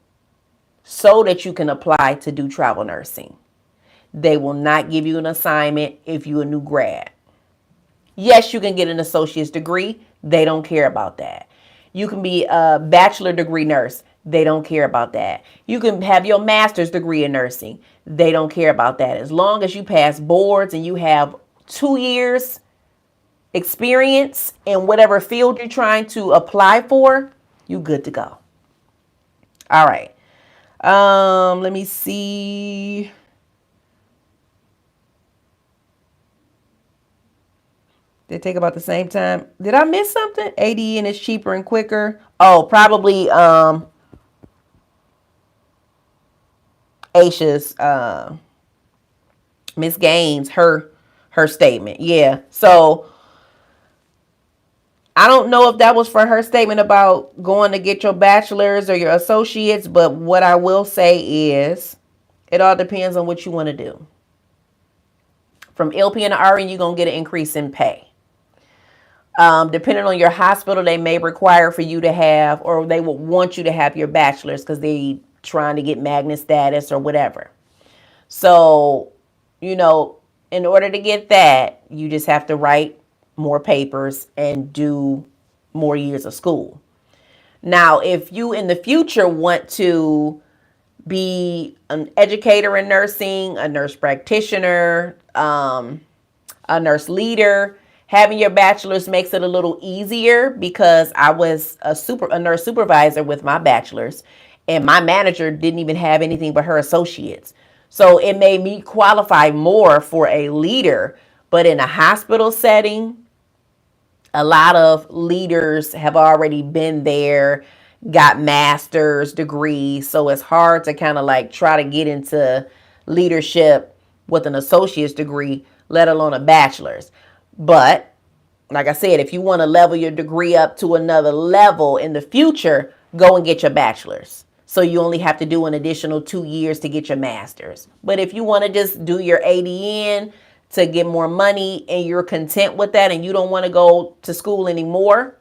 so that you can apply to do travel nursing. They will not give you an assignment if you're a new grad. Yes, you can get an associate's degree. They don't care about that. You can be a bachelor degree nurse. They don't care about that. You can have your master's degree in nursing. They don't care about that. As long as you pass boards and you have 2 years experience in whatever field you're trying to apply for, you good to go. All right. Let me see. They take about the same time. Did I miss something? ADN is cheaper and quicker. Oh, probably Aisha's Miss Gaines, her statement. Yeah. So I don't know if that was for her statement about going to get your bachelor's or your associates, but what I will say is it all depends on what you want to do. From LPN to RN, you're going to get an increase in pay. Depending on your hospital, they may require for you to have, or they will want you to have your bachelor's because they trying to get magnet status or whatever. So, in order to get that, you just have to write more papers and do more years of school. Now, if you in the future want to be an educator in nursing, a nurse practitioner, a nurse leader, having your bachelor's makes it a little easier, because I was a nurse supervisor with my bachelor's, and my manager didn't even have anything but her associates. So it made me qualify more for a leader. But in a hospital setting, a lot of leaders have already been there, got master's degrees. So it's hard to kind of like try to get into leadership with an associate's degree, let alone a bachelor's. But like I said, if you want to level your degree up to another level in the future, go and get your bachelor's. So you only have to do an additional 2 years to get your master's. But if you want to just do your ADN to get more money and you're content with that and you don't want to go to school anymore,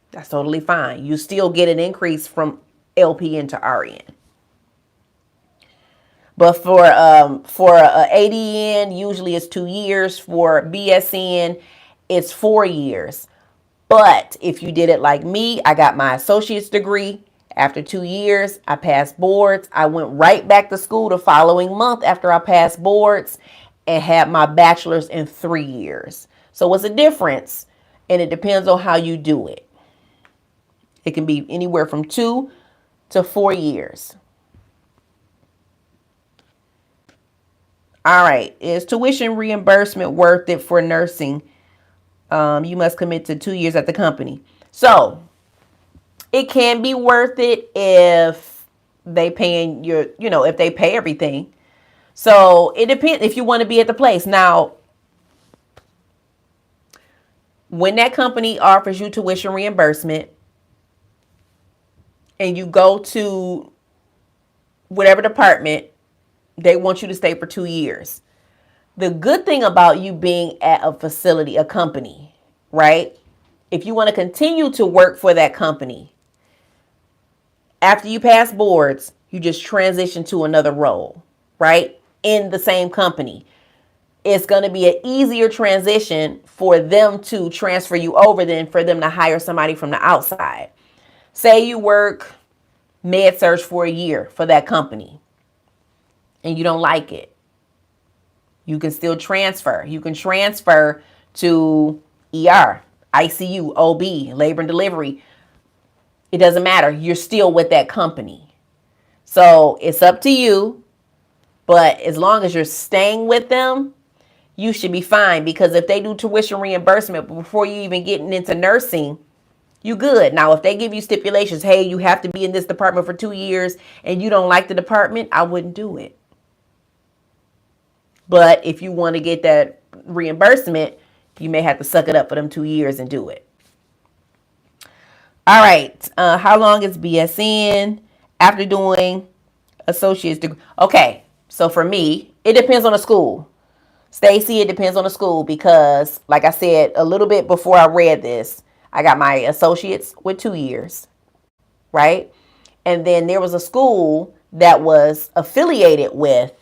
that's totally fine. You still get an increase from LPN to RN. But for ADN, usually it's 2 years. For BSN, it's 4 years. But if you did it like me, I got my associate's degree. After 2 years, I passed boards. I went right back to school the following month after I passed boards and had my bachelor's in 3 years. So it's a difference, and it depends on how you do it. It can be anywhere from 2 to 4 years. All right. Is tuition reimbursement worth it for nursing? You must commit to 2 years at the company. So it can be worth it if they paying your, if they pay everything. So it depends if you want to be at the place. Now, when that company offers you tuition reimbursement and you go to whatever department, they want you to stay for 2 years. The good thing about you being at a facility, a company, right? If you want to continue to work for that company, after you pass boards, you just transition to another role, right? In the same company. It's going to be an easier transition for them to transfer you over than for them to hire somebody from the outside. Say you work med surg for a year for that company and you don't like it. You can still transfer. You can transfer to ER, ICU, OB, labor and delivery. It doesn't matter. You're still with that company. So it's up to you. But as long as you're staying with them, you should be fine. Because if they do tuition reimbursement before you even getting into nursing, you good. Now, if they give you stipulations, hey, you have to be in this department for 2 years and you don't like the department, I wouldn't do it. But if you want to get that reimbursement, you may have to suck it up for them 2 years and do it. All right. How long is BSN after doing associate's degree? Okay. So for me, it depends on the school. Stacy, it depends on the school because, like I said a little bit before I read this, I got my associates with 2 years, right? And then there was a school that was affiliated with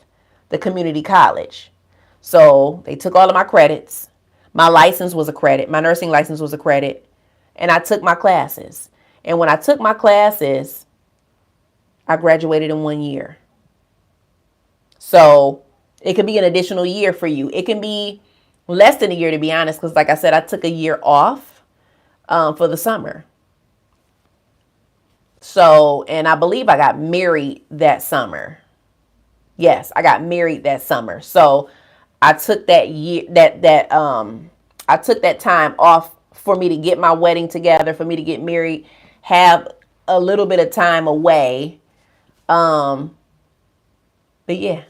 the community college. So they took all of my credits. My license was a credit. My nursing license was a credit. And I took my classes. And when I took my classes, I graduated in 1 year. So it could be an additional year for you. It can be less than a year, to be honest, because like I said, I took a year off for the summer. So, and I believe I got married that summer. Yes, I got married that summer. So I took that year, I took that time off for me to get my wedding together, for me to get married, have a little bit of time away. But yeah.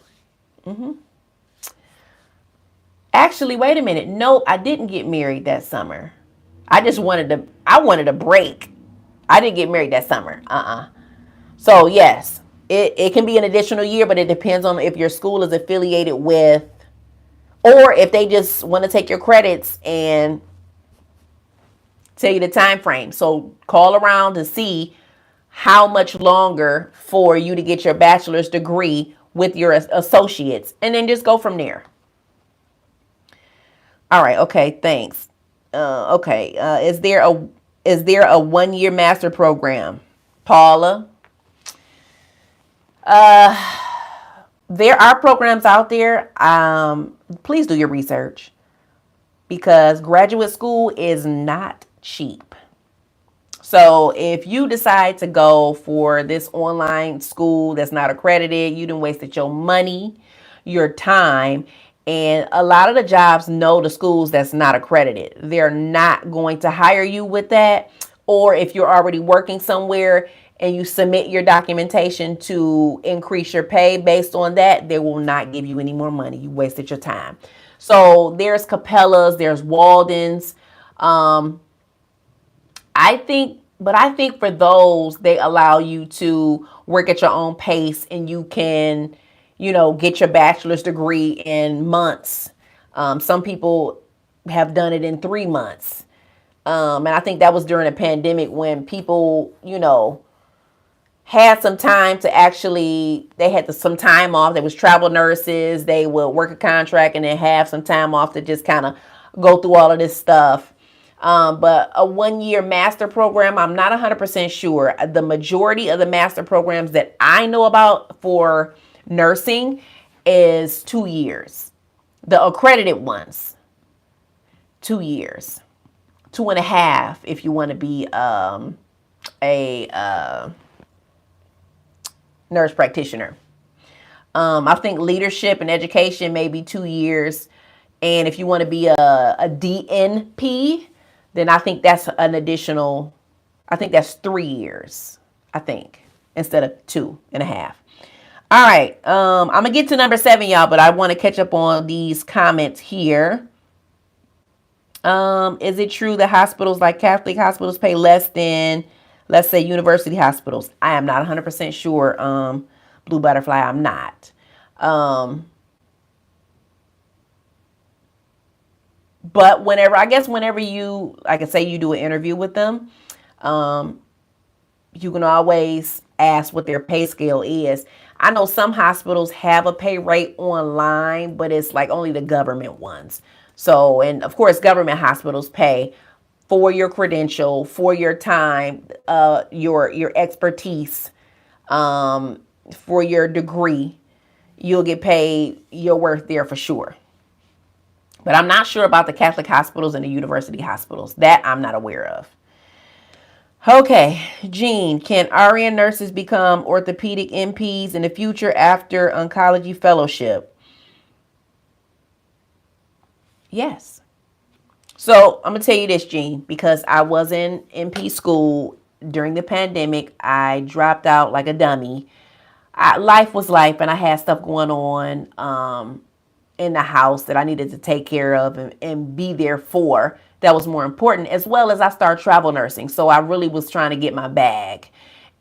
Actually, wait a minute. No, I didn't get married that summer. I wanted a break. I didn't get married that summer. So yes, it can be an additional year, but it depends on if your school is affiliated with, or if they just want to take your credits and tell you the time frame. So call around to see how much longer for you to get your bachelor's degree with your associates, and then just go from there. All right. Okay. Thanks. Okay. Is there a 1 year master program, Paula? There are programs out there. Please do your research because graduate school is not cheap. So if you decide to go for this online school that's not accredited, you done wasted your money, your time, and a lot of the jobs know the schools that's not accredited. They're not going to hire you with that. Or if you're already working somewhere and you submit your documentation to increase your pay based on that, they will not give you any more money. You wasted your time. So there's Capellas, there's Waldens. I think But I think for those, they allow you to work at your own pace and you can, get your bachelor's degree in months. Some people have done it in 3 months. And I think that was during a pandemic when people, had some time to actually, they had some time off. There was travel nurses. They would work a contract and then have some time off to just kind of go through all of this stuff. But a 1 year master program, I'm not 100% sure. The majority of the master programs that I know about for nursing is 2 years. The accredited ones, 2 years, 2.5 if you want to be a nurse practitioner. I think leadership and education may be 2 years. And if you want to be a DNP, then I think that's an additional, I think that's 3 years, I think, instead of 2.5. All right. I'm going to get to number 7, y'all, but I want to catch up on these comments here. Is it true that hospitals like Catholic hospitals pay less than, let's say, university hospitals? I am not 100% sure. Blue Butterfly, I'm not. But whenever you, like I say, you do an interview with them, you can always ask what their pay scale is. I know some hospitals have a pay rate online, but it's like only the government ones. So, and of course, government hospitals pay for your credential, for your time, your expertise, for your degree. You'll get paid your worth there for sure. But I'm not sure about the Catholic hospitals and the university hospitals. That I'm not aware of. Okay, Jean, can RN nurses become orthopedic NPs in the future after oncology fellowship? Yes. So I'm going to tell you this, Jean, because I was in NP school during the pandemic. I dropped out like a dummy. Life was life, and I had stuff going on in the house that I needed to take care of and be there for. That was more important, as well as I started travel nursing. So I really was trying to get my bag.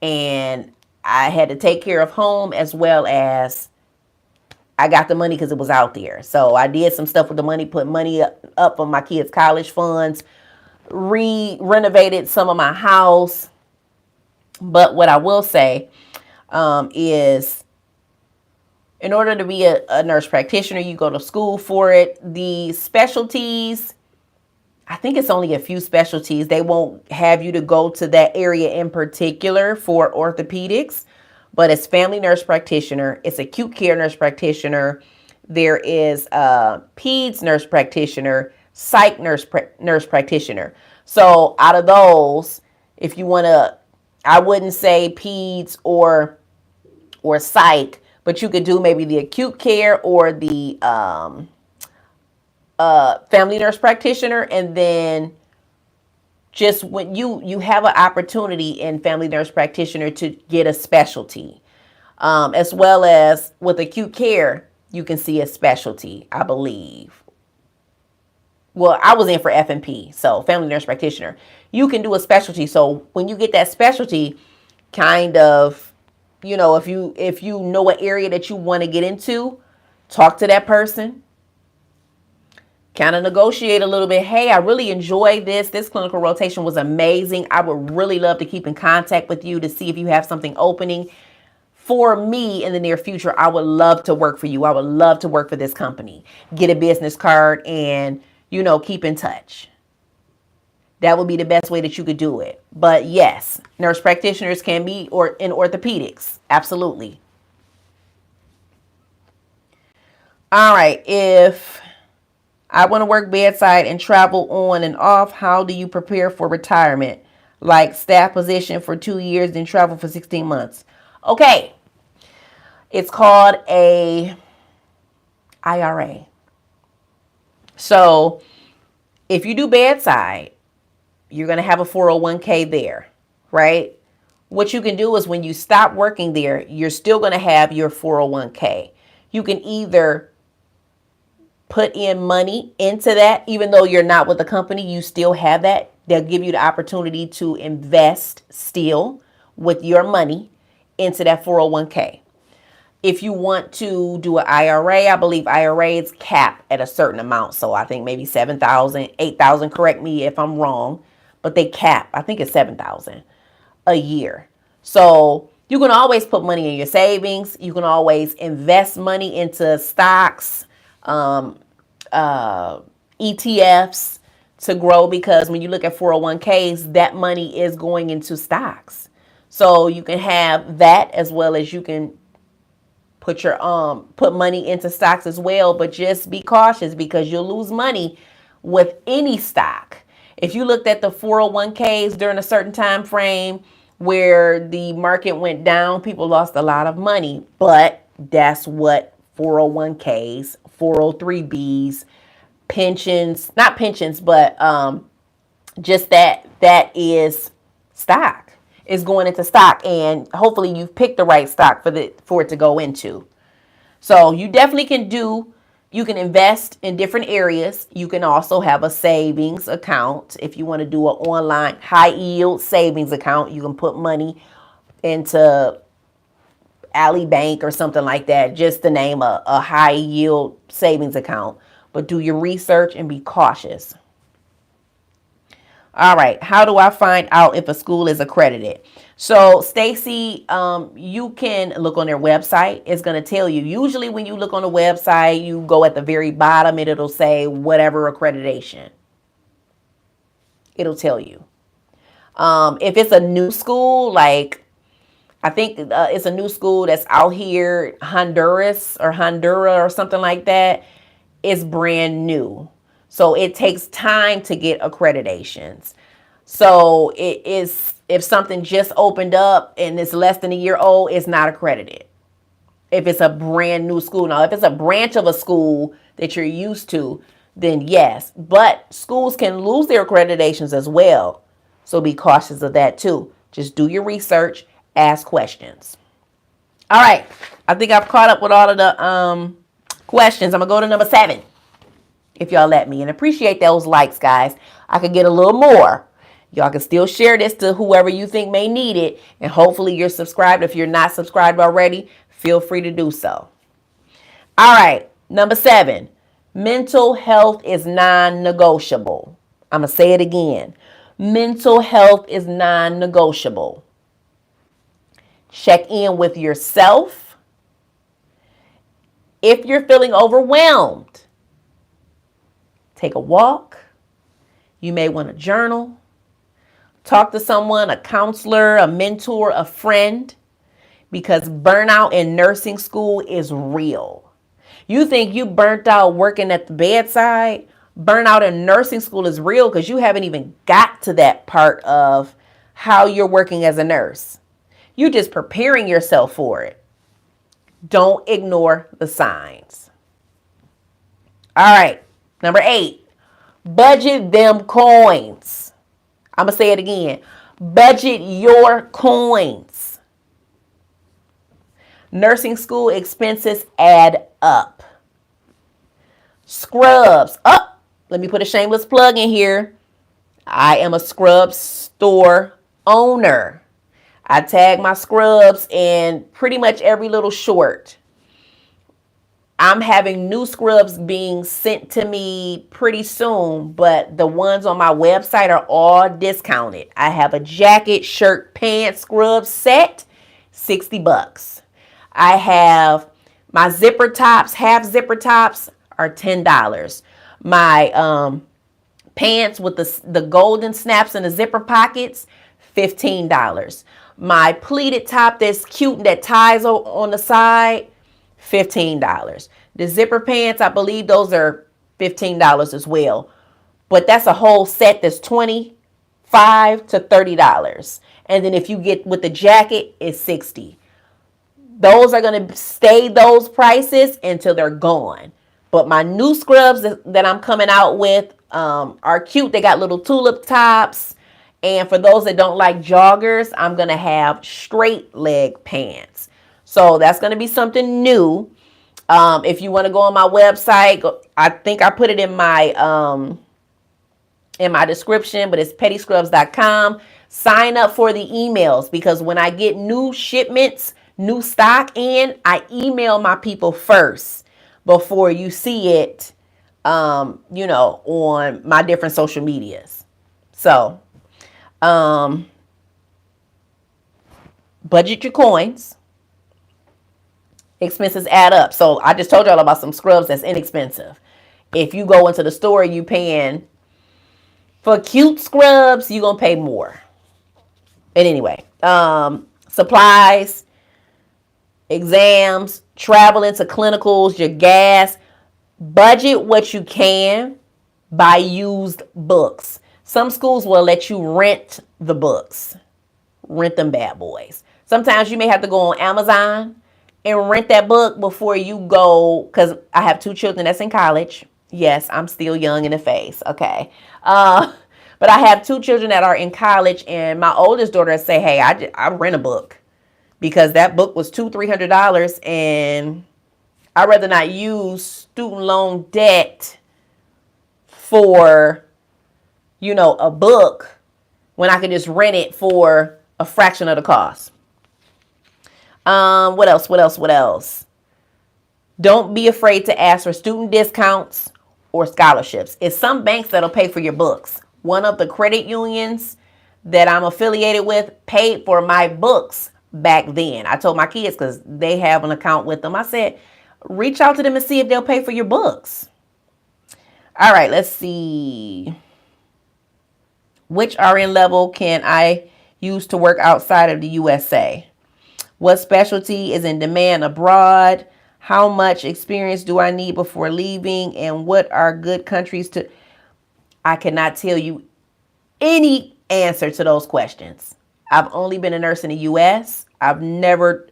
And I had to take care of home as well as I got the money because it was out there. So I did some stuff with the money, put money up for my kids' college funds, renovated some of my house. But what I will say is, in order to be a nurse practitioner, you go to school for it. The specialties, I think it's only a few specialties. They won't have you to go to that area in particular for orthopedics, but it's family nurse practitioner. It's acute care nurse practitioner. There is a peds nurse practitioner, psych nurse practitioner. So out of those, if you want to, I wouldn't say peds or psych, but you could do maybe the acute care or the family nurse practitioner. And then just when you have an opportunity in family nurse practitioner to get a specialty, as well as with acute care, you can see a specialty, I believe. Well, I was in for F&P, so family nurse practitioner. You can do a specialty. So when you get that specialty, kind of, if you know an area that you want to get into, talk to that person. Kind of negotiate a little bit. Hey, I really enjoyed this. This clinical rotation was amazing. I would really love to keep in contact with you to see if you have something opening for me in the near future. I would love to work for you. I would love to work for this company. Get a business card and, keep in touch. That would be the best way that you could do it. But yes, nurse practitioners can be in orthopedics. Absolutely. All right. If I want to work bedside and travel on and off, how do you prepare for retirement? Like staff position for 2 years, then travel for 16 months. Okay. It's called a IRA. So if you do bedside, you're going to have a 401k there, right? What you can do is when you stop working there, you're still going to have your 401k. You can either put in money into that, even though you're not with the company, you still have that They'll give you the opportunity to invest still with your money into that 401k. If you want to do an IRA, I believe IRAs cap at a certain amount. So I think maybe 7,000, 8,000, correct me if I'm wrong, but they cap, I think it's 7,000 a year. So you can always put money in your savings. You can always invest money into stocks, ETFs to grow, because when you look at 401ks, that money is going into stocks. So you can have that, as well as you can put money into stocks as well, but just be cautious because you'll lose money with any stock. If you looked at the 401ks during a certain time frame where the market went down, people lost a lot of money, but that's what 401ks, 403bs, pensions, not pensions, but just that is stock. Is going into stock, and hopefully you've picked the right stock for it to go into. So you definitely you can invest in different areas. You can also have a savings account. If you want to do an online high yield savings account, you can put money into Ally Bank or something like that, just to name a high yield savings account. But do your research and be cautious. All right, how do I find out if a school is accredited? So, Stacy, you can look on their website. It's going to tell you. Usually when you look on the website, you go at the very bottom and it'll say whatever accreditation. It'll tell you. If it's a new school, like I think it's a new school that's out here, Honduras or something like that, it's brand new. So it takes time to get accreditations. So it is, if something just opened up and it's less than a year old, it's not accredited. If it's a brand new school. Now, if it's a branch of a school that you're used to, then yes. But schools can lose their accreditations as well. So be cautious of that too. Just do your research, ask questions. All right. I think I've caught up with all of the questions. I'm going to go to number 7. If y'all let me, and appreciate those likes, guys. I could get a little more. Y'all can still share this to whoever you think may need it, and hopefully you're subscribed. If you're not subscribed already, feel free to do so. All right, number 7, mental health is non-negotiable. I'm gonna say it again. Mental health is non-negotiable. Check in with yourself. If you're feeling overwhelmed, take a walk. You may want to journal. Talk to someone, a counselor, a mentor, a friend, because burnout in nursing school is real. You think you burnt out working at the bedside? Burnout in nursing school is real because you haven't even got to that part of how you're working as a nurse. You're just preparing yourself for it. Don't ignore the signs. All right. Number 8, budget them coins. I'm going to say it again. Budget your coins. Nursing school expenses add up. Scrubs. Oh, let me put a shameless plug in here. I am a scrub store owner. I tag my scrubs in pretty much every little short. I'm having new scrubs being sent to me pretty soon, but the ones on my website are all discounted. I have a jacket, shirt, pants, scrub set, $60. I have my zipper tops, half zipper tops are $10. My pants with the golden snaps and the zipper pockets, $15. My pleated top that's cute and that ties on the side, $15. The zipper pants, I believe those are $15 as well. But that's a whole set that's $25 to $30. And then if you get with the jacket, it's $60. Those are going to stay those prices until they're gone. But my new scrubs that I'm coming out with are cute. They got little tulip tops. And for those that don't like joggers, I'm going to have straight leg pants. So that's going to be something new. If you want to go on my website, I think I put it in my in my description, but it's pettyscrubs.com. Sign up for the emails, because when I get new shipments, new stock in, I email my people first before you see it, on my different social medias. So, budget your coins. Expenses add up. So I just told y'all about some scrubs that's inexpensive. If you go into the store, you paying for cute scrubs, you're going to pay more. And anyway, supplies, exams, traveling to clinicals, your gas. Budget what you can. Buy used books. Some schools will let you rent the books. Rent them bad boys. Sometimes you may have to go on Amazon and rent that book before you go, because I have 2 children that's in college. Yes, I'm still young in the face. Okay. But I have 2 children that are in college, and my oldest daughter say, hey, I rent a book because that book was $200-$300, and I'd rather not use student loan debt for, a book when I could just rent it for a fraction of the cost. What else? Don't be afraid to ask for student discounts or scholarships. It's some banks that'll pay for your books. One of the credit unions that I'm affiliated with paid for my books back then. I told my kids, because they have an account with them, I said, reach out to them and see if they'll pay for your books. All right, let's see. Which RN level can I use to work outside of the USA? What specialty is in demand abroad? How much experience do I need before leaving? And what are good countries to... I cannot tell you any answer to those questions. I've only been a nurse in the U.S. I've never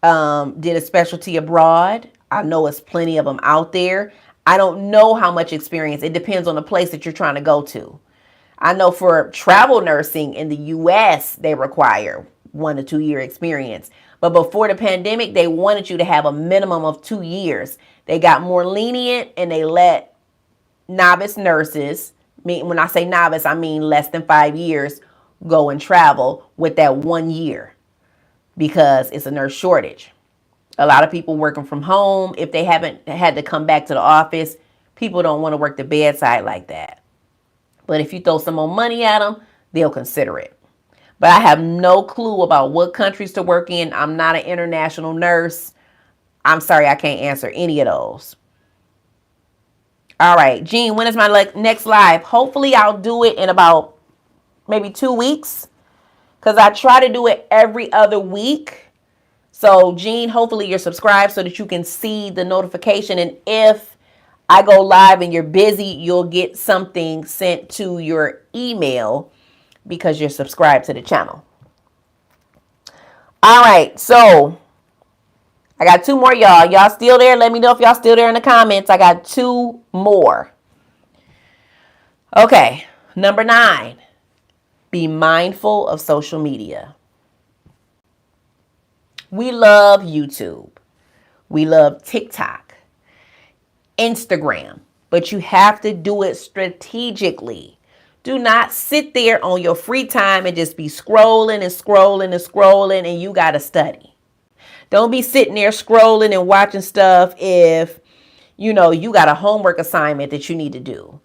did a specialty abroad. I know it's plenty of them out there. I don't know how much experience. It depends on the place that you're trying to go to. I know for travel nursing in the U.S., they require 1 to 2 year experience. But before the pandemic, they wanted you to have a minimum of 2 years. They got more lenient, and they let novice nurses, when I say novice, I mean less than 5 years, go and travel with that 1 year, because it's a nurse shortage. A lot of people working from home, if they haven't had to come back to the office, people don't want to work the bedside like that. But if you throw some more money at them, they'll consider it. But I have no clue about what countries to work in. I'm not an international nurse. I'm sorry, I can't answer any of those. All right, Jean, when is my next live? Hopefully I'll do it in about maybe 2 weeks, because I try to do it every other week. So Jean, hopefully you're subscribed so that you can see the notification. And if I go live and you're busy, you'll get something sent to your email because you're subscribed to the channel. All right, so I got 2 more, y'all. Y'all still there? Let me know if y'all still there in the comments. I got 2 more. Okay, number 9. Be mindful of social media. We love YouTube. We love TikTok, Instagram, but you have to do it strategically. Do not sit there on your free time and just be scrolling and scrolling and scrolling, and you got to study. Don't be sitting there scrolling and watching stuff if, you got a homework assignment that you need to do.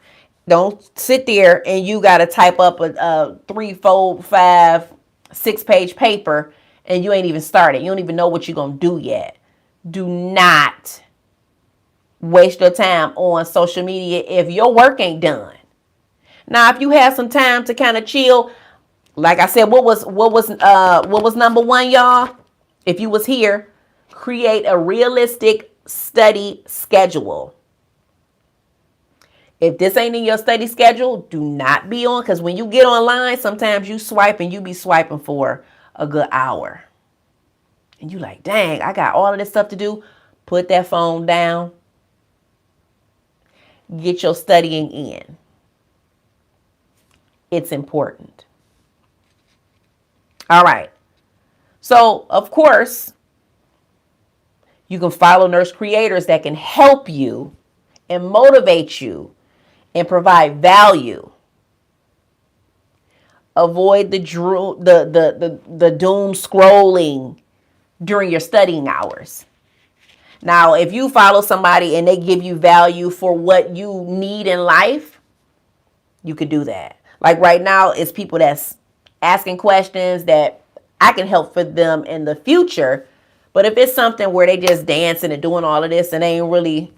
Don't sit there and you got to type up a 3, 4, 5, 6-page paper and you ain't even started. You don't even know what you're going to do yet. Do not waste your time on social media if your work ain't done. Now, if you have some time to kind of chill, like I said, what was number 1, y'all? If you was here, create a realistic study schedule. If this ain't in your study schedule, do not be on, because when you get online, sometimes you swipe and you be swiping for a good hour. And you like, dang, I got all of this stuff to do. Put that phone down. Get your studying in. It's important. All right. So, of course, you can follow nurse creators that can help you and motivate you and provide value. Avoid the doom scrolling during your studying hours. Now, if you follow somebody and they give you value for what you need in life, you could do that. Like right now, it's people that's asking questions that I can help for them in the future. But if it's something where they just dancing and doing all of this and they ain't really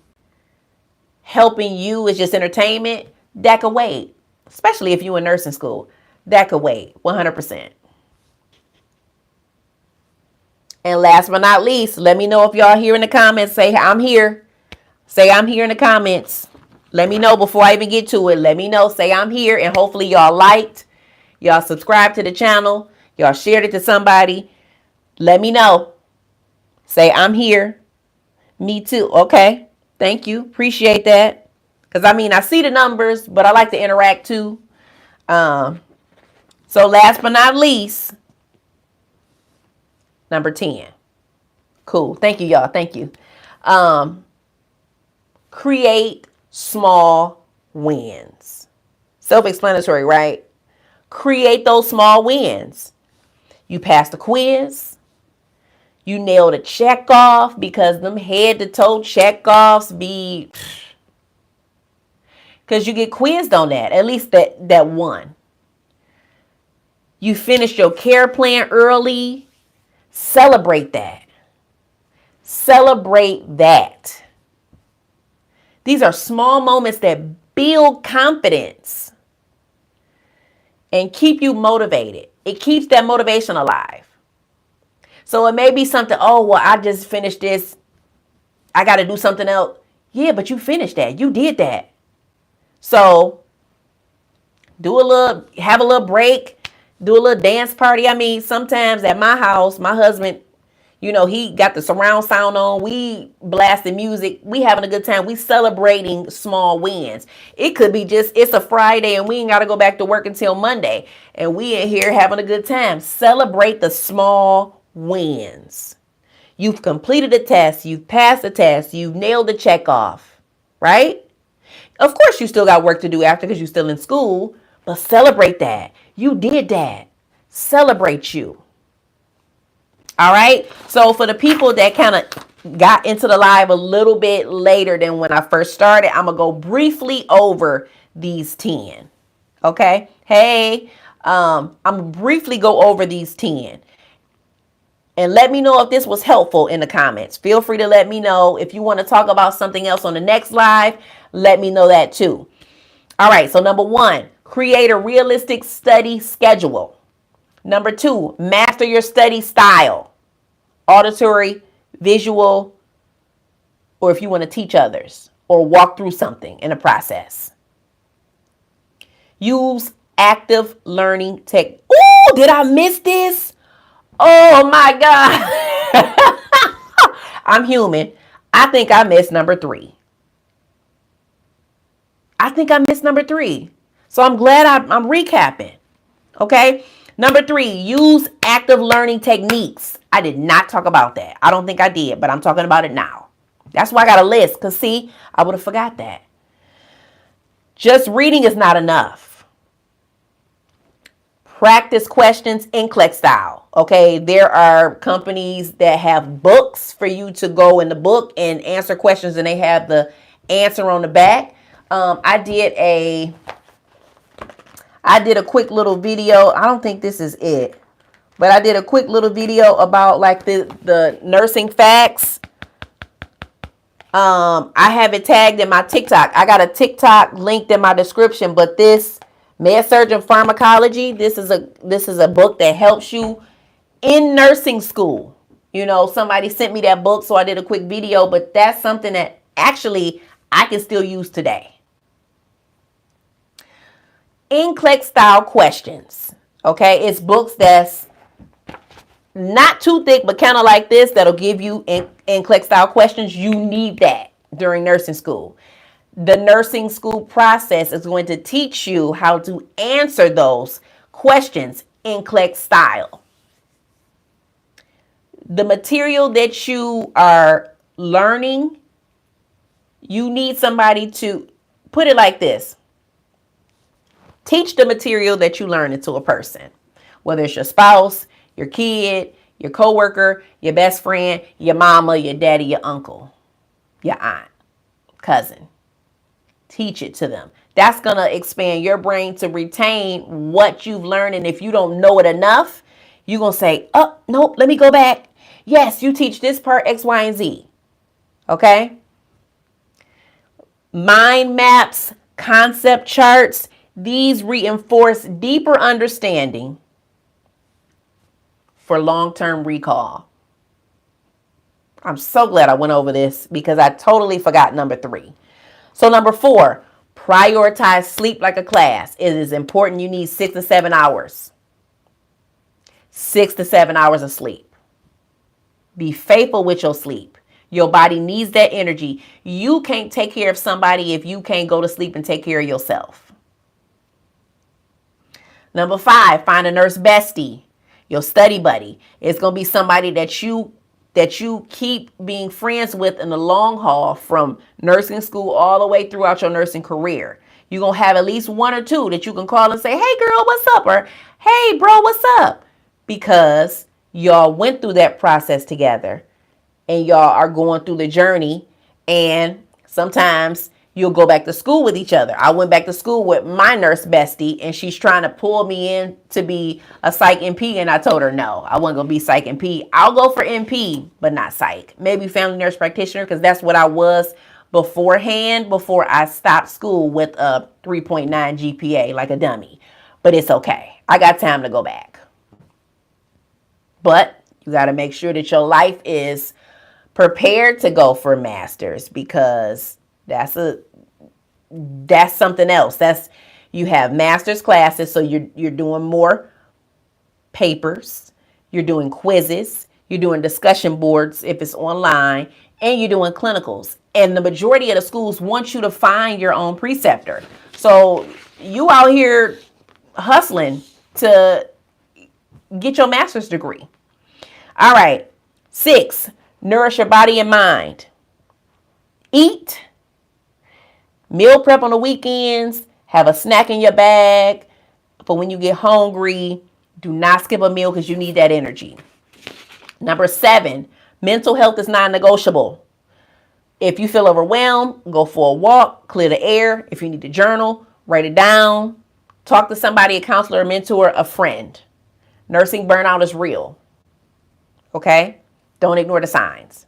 helping you, it's just entertainment, that could wait. Especially if you're in nursing school, that could wait 100%. And last but not least, let me know if y'all here in the comments. Say I'm here. Say I'm here in the comments. Let me know before I even get to it. Let me know. Say I'm here. And hopefully y'all liked. Y'all subscribed to the channel. Y'all shared it to somebody. Let me know. Say I'm here. Me too. Okay. Thank you. Appreciate that. Because I mean, I see the numbers, but I like to interact too. So last but not least, number 10. Cool. Thank you, y'all. Thank you. Create small wins. Self-explanatory, right? Create those small wins. You passed the quiz. You nailed a check off, because them head to toe check offs be, because you get quizzed on that. At least that one. You finished your care plan early. Celebrate that. Celebrate that. These are small moments that build confidence and keep you motivated. It keeps that motivation alive. So it may be something, oh, well, I just finished this. I got to do something else. Yeah, but you finished that. You did that. So have a little break, do a little dance party. I mean, sometimes at my house, my husband, he got the surround sound on. We blasting music. We having a good time. We celebrating small wins. It could be just, it's a Friday and we ain't got to go back to work until Monday. And we in here having a good time. Celebrate the small wins. You've completed a test. You've passed the test. You've nailed the check off, right? Of course, you still got work to do after because you're still in school, but celebrate that. You did that. Celebrate you. All right. So for the people that kind of got into the live a little bit later than when I first started, I'm going to go briefly over these 10. Okay. Hey, I'm briefly go over these 10. And let me know if this was helpful in the comments. Feel free to let me know. If you want to talk about something else on the next live, let me know that too. All right. So number 1, create a realistic study schedule. Number 2, master your study style. Auditory, visual, or if you want to teach others or walk through something in a process. Use active learning tech. Oh, did I miss this? Oh my God. I'm human. I think I missed number 3. So I'm glad I'm recapping. Okay. Number 3, use active learning techniques. I did not talk about that. I don't think I did, but I'm talking about it now. That's why I got a list, because see, I would have forgot that. Just reading is not enough. Practice questions in NCLEX style. Okay, there are companies that have books for you to go in the book and answer questions, and they have the answer on the back. I did a quick little video. I don't think this is it, but I did a quick little video about like the nursing facts. I have it tagged in my TikTok. I got a TikTok linked in my description, but this Med Surgeon Pharmacology, this is a book that helps you in nursing school. Somebody sent me that book, so I did a quick video, but that's something that actually I can still use today. NCLEX style questions. Okay, it's books that's not too thick, but kind of like this, that'll give you NCLEX style questions. You need that during nursing school. The nursing school process is going to teach you how to answer those questions in NCLEX style. The material that you are learning, you need somebody to put it like this. Teach the material that you learn to a person, whether it's your spouse, your kid, your coworker, your best friend, your mama, your daddy, your uncle, your aunt, cousin. Teach it to them. That's going to expand your brain to retain what you've learned. And if you don't know it enough, you're going to say, oh, nope, let me go back. Yes, you teach this part X, Y, and Z. Okay? Mind maps, concept charts, these reinforce deeper understanding for long-term recall. I'm so glad I went over this because I totally forgot number 3. So number 4, prioritize sleep like a class. It is important. You need 6 to 7 hours. 6 to 7 hours of sleep. Be faithful with your sleep. Your body needs that energy. You can't take care of somebody if you can't go to sleep and take care of yourself. Number 5, find a nurse bestie, your study buddy. It's going to be somebody that you keep being friends with in the long haul from nursing school all the way throughout your nursing career. You're going to have at least 1 or 2 that you can call and say, hey girl, what's up? Or hey bro, what's up? Because y'all went through that process together and y'all are going through the journey, and sometimes you'll go back to school with each other. I went back to school with my nurse bestie, and she's trying to pull me in to be a psych NP, and I told her no, I wasn't going to be psych NP. I'll go for NP, but not psych. Maybe family nurse practitioner, because that's what I was beforehand, before I stopped school with a 3.9 GPA like a dummy. But it's okay. I got time to go back. But you got to make sure that your life is prepared to go for masters, because that's something else. You have master's classes, so you're doing more papers, you're doing quizzes, you're doing discussion boards if it's online, and you're doing clinicals. And the majority of the schools want you to find your own preceptor. So you out here hustling to get your master's degree. All right. 6, nourish your body and mind. Eat. Meal prep on the weekends. Have a snack in your bag for when you get hungry. Do not skip a meal because you need that energy. Number 7, mental health is non-negotiable. If you feel overwhelmed, go for a walk, clear the air. If you need to journal, write it down. Talk to somebody, a counselor, a mentor, a friend. Nursing burnout is real. Okay? Don't ignore the signs.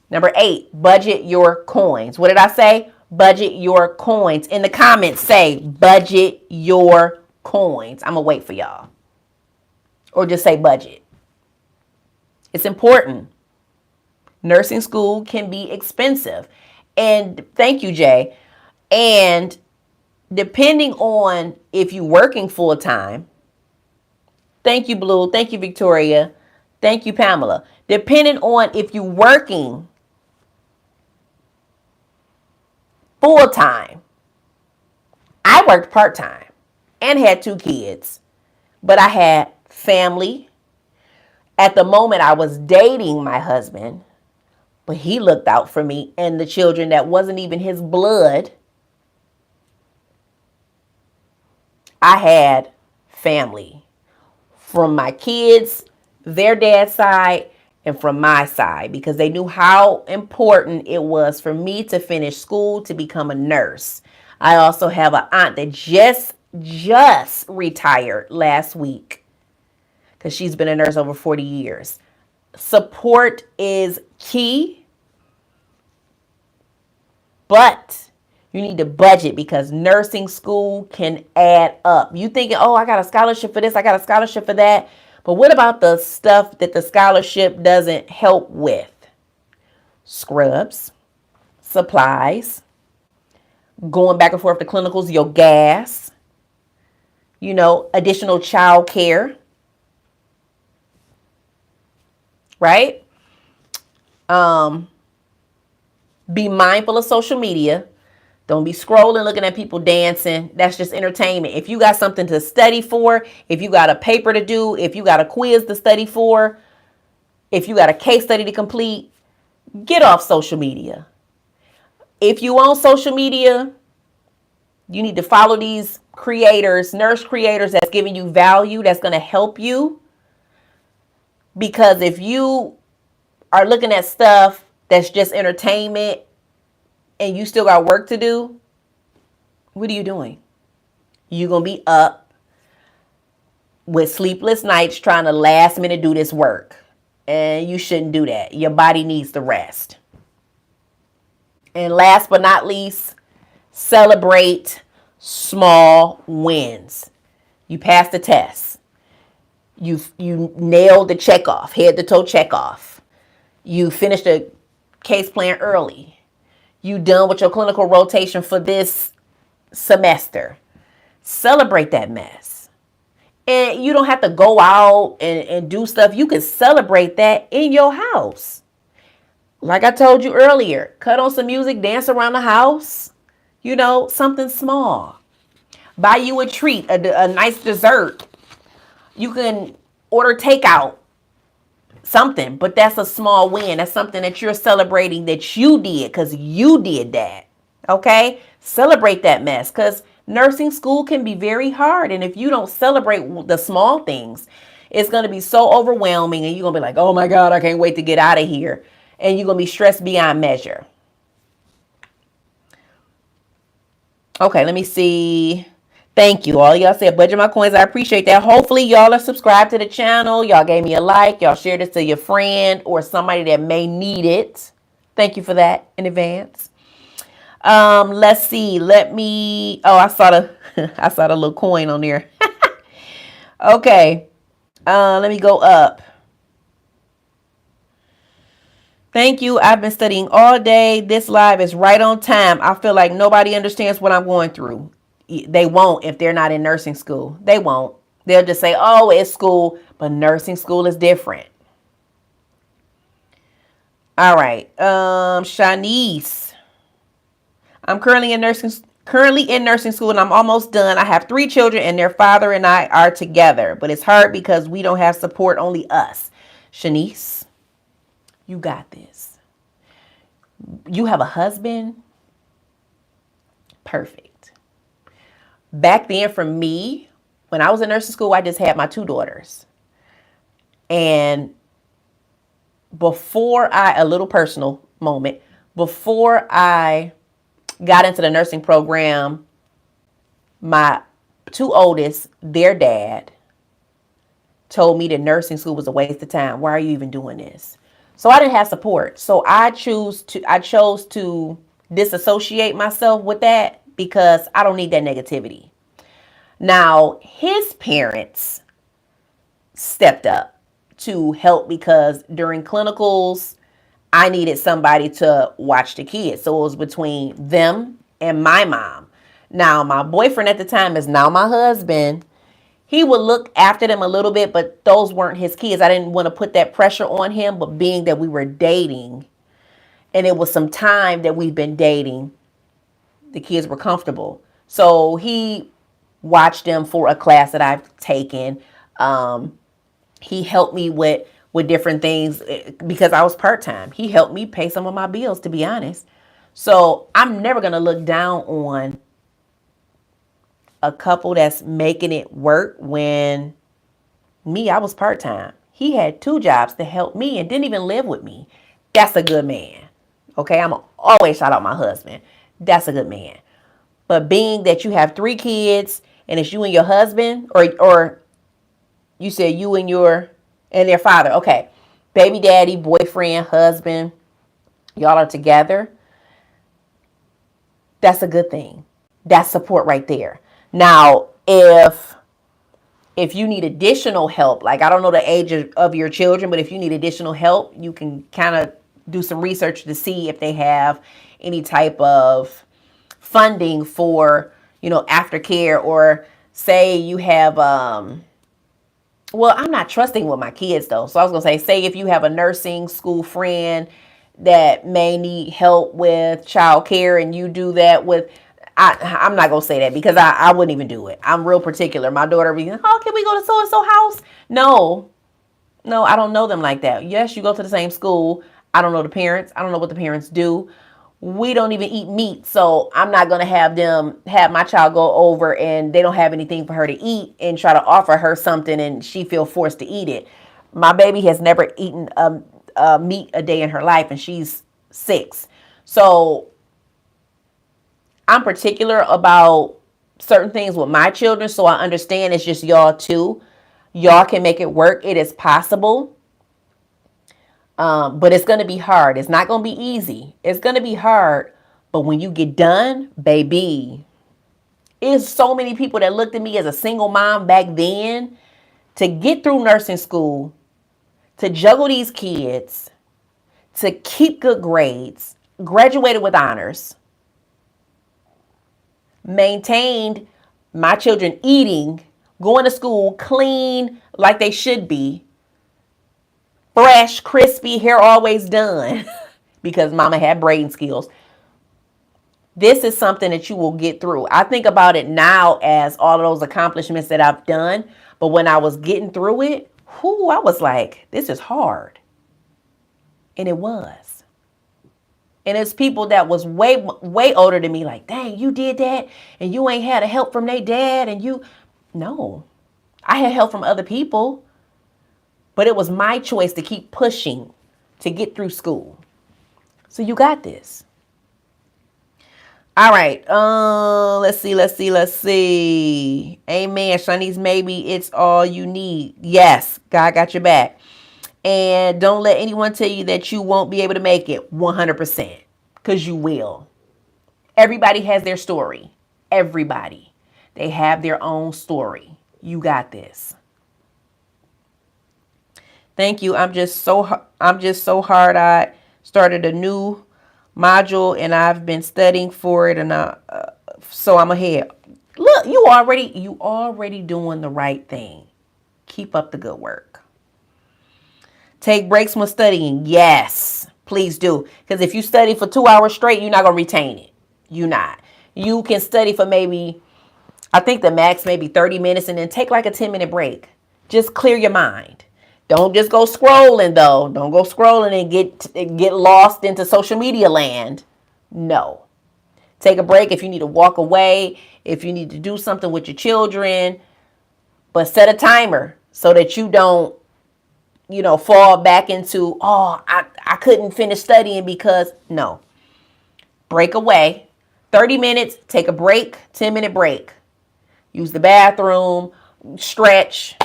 Number 8, budget your coins. What did I say? Budget your coins. In the comments, say budget your coins. I'm going to wait for y'all. Or just say budget. It's important. Nursing school can be expensive. And thank you, Jay. And depending on if you're working full time, thank you, Blue. Thank you, Victoria. Thank you, Pamela. Depending on if you're working full time. I worked part time and had 2 kids, but I had family. At the moment, I was dating my husband, but he looked out for me and the children that wasn't even his blood. I had family from my kids, their dad's side, and from my side, because they knew how important it was for me to finish school to become a nurse. I also have an aunt that just retired last week because she's been a nurse over 40 years. Support is key, but you need to budget because nursing school can add up. You thinking, oh, I got a scholarship for this, I got a scholarship for that. But what about the stuff that the scholarship doesn't help with? Scrubs, supplies, going back and forth to clinicals, your gas, additional child care, right? Be mindful of social media. Don't be scrolling, looking at people dancing. That's just entertainment. If you got something to study for, if you got a paper to do, if you got a quiz to study for, if you got a case study to complete, get off social media. If you on social media, You need to follow these creators, nurse creators that's giving you value, that's going to help you. Because if you are looking at stuff that's just entertainment and you still got work to do, what are you doing? You're going to be up with sleepless nights trying to last minute do this work. And you shouldn't do that. Your body needs the rest. And last but not least, celebrate small wins. You passed the test. You nailed the check off, head to toe check off. You finished a case plan early. You done with your clinical rotation for this semester. Celebrate that mess. And you don't have to go out and do stuff. You can celebrate that in your house. Like I told you earlier, cut on some music, dance around the house. You know, something small. Buy you a treat, a nice dessert. You can order takeout, something, but that's a small win. That's something that you're celebrating that you did because you did that. Okay? Celebrate that mess because nursing school can be very hard. And if you don't celebrate the small things, it's going to be so overwhelming and you're going to be like, oh my God, I can't wait to get out of here. And you're going to be stressed beyond measure. Okay, let me see. Thank you. All y'all said budget my coins. I appreciate that. Hopefully y'all are subscribed to the channel. Y'all gave me a like. Y'all shared this to your friend or somebody that may need it. Thank you for that in advance. Let's see. I saw the little coin on there. Okay. Let me go up. Thank you. I've been studying all day. This live is right on time. I feel like nobody understands what I'm going through. They won't if they're not in nursing school. They won't. They'll just say, oh, it's school, but nursing school is different. All right. Shanice. I'm currently in nursing school and I'm almost done. I have 3 children and their father and I are together, but it's hard because we don't have support, only us. Shanice, you got this. You have a husband? Perfect. Back then for me, when I was in nursing school, I just had my 2 daughters. And a little personal moment, before I got into the nursing program, my 2 oldest, their dad told me that nursing school was a waste of time. Why are you even doing this? So I didn't have support. So I chose to disassociate myself with that because I don't need that negativity. Now, his parents stepped up to help because during clinicals, I needed somebody to watch the kids. So it was between them and my mom. Now, my boyfriend at the time is now my husband. He would look after them a little bit, but those weren't his kids. I didn't want to put that pressure on him, but being that we were dating and it was some time that we've been dating, the kids were comfortable. So he watched them for a class that I've taken. He helped me with different things because I was part-time. He helped me pay some of my bills, to be honest. So I'm never going to look down on a couple that's making it work when I was part-time. He had 2 jobs to help me and didn't even live with me. That's a good man. Okay, I'm going to always shout out my husband. That's a good man. But being that you have 3 kids and it's you and your husband, or you said you and their father. Okay, baby daddy, boyfriend, husband, y'all are together. That's a good thing. That's support right there. Now, if you need additional help, like I don't know the age of your children, but if you need additional help, you can kind of do some research to see if they have any type of funding for, aftercare, or say you have, I'm not trusting with my kids though. So I was going to say if you have a nursing school friend that may need help with childcare and you do that with, I'm not going to say that because I wouldn't even do it. I'm real particular. My daughter be, oh, can we go to so-and-so house? No, I don't know them like that. Yes, you go to the same school. I don't know the parents. I don't know what the parents do. we don't even eat meat, so I'm not going to have my child go over and they don't have anything for her to eat and try to offer her something and she feel forced to eat it. My baby has never eaten meat a day in her life, and she's 6. So I'm particular about certain things with my children, so I understand it's just y'all too. Y'all can make it work. It is possible. But it's going to be hard. It's not going to be easy. It's going to be hard. But when you get done, baby, it's so many people that looked at me as a single mom back then to get through nursing school, to juggle these kids, to keep good grades, graduated with honors, maintained my children eating, going to school clean like they should be, fresh, crispy, hair always done because mama had braiding skills. This is something that you will get through. I think about it now as all of those accomplishments that I've done. But when I was getting through it, I was like, this is hard. And it was. And it's people that was way, way older than me like, dang, you did that and you ain't had a help from their dad and you. No, I had help from other people. But it was my choice to keep pushing to get through school. So you got this. All right. Let's see. Amen. Shanice, maybe it's all you need. Yes, God got your back. And don't let anyone tell you that you won't be able to make it 100%. Because you will. Everybody has their story. Everybody. They have their own story. You got this. Thank you. I'm just so hard. I started a new module and I've been studying for it, and so I'm ahead. Look, you already doing the right thing. Keep up the good work. Take breaks when studying. Yes, please do. Because if you study for 2 hours straight, you're not gonna retain it. You're not. You can study for maybe, I think the max maybe 30 minutes, and then take like a 10-minute break. Just clear your mind. Don't just go scrolling though. Don't go scrolling and get lost into social media land. No. Take a break if you need to walk away, if you need to do something with your children, but set a timer so that you don't, fall back into, I couldn't finish studying because, no. Break away. 30 minutes, take a break, 10-minute break. Use the bathroom, stretch.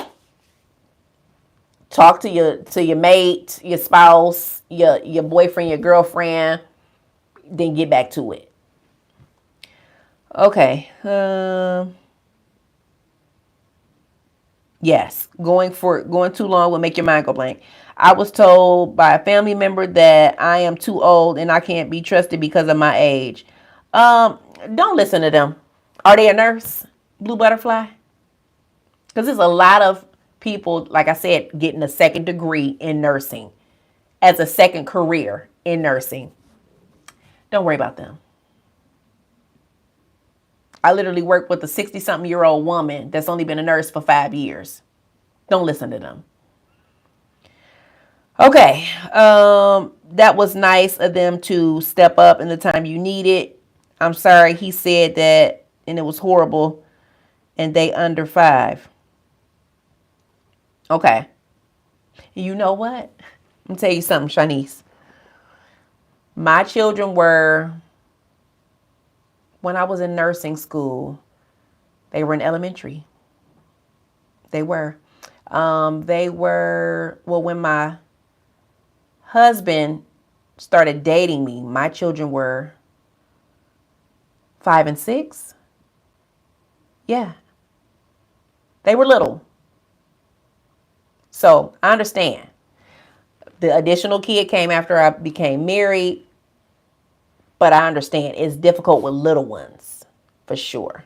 Talk to your mate, your spouse, your boyfriend, your girlfriend, then get back to it. Okay. Yes, going too long will make your mind go blank. I was told by a family member that I am too old and I can't be trusted because of my age. Don't listen to them. Are they a nurse? Blue butterfly? Because there's a lot of people, like I said, getting a second degree in nursing as a second career in nursing. Don't worry about them. I literally worked with a 60-something-year-old woman that's only been a nurse for 5 years. Don't listen to them. Okay. That was nice of them to step up in the time you need it. I'm sorry he said that and it was horrible and they under 5. Okay. You know what? I'm tell you something, Shanice. My children were, when I was in nursing school, they were in elementary. They were. When my husband started dating me, my children were 5 and 6. Yeah. They were little. So I understand. The additional kid came after I became married. But I understand it's difficult with little ones, for sure.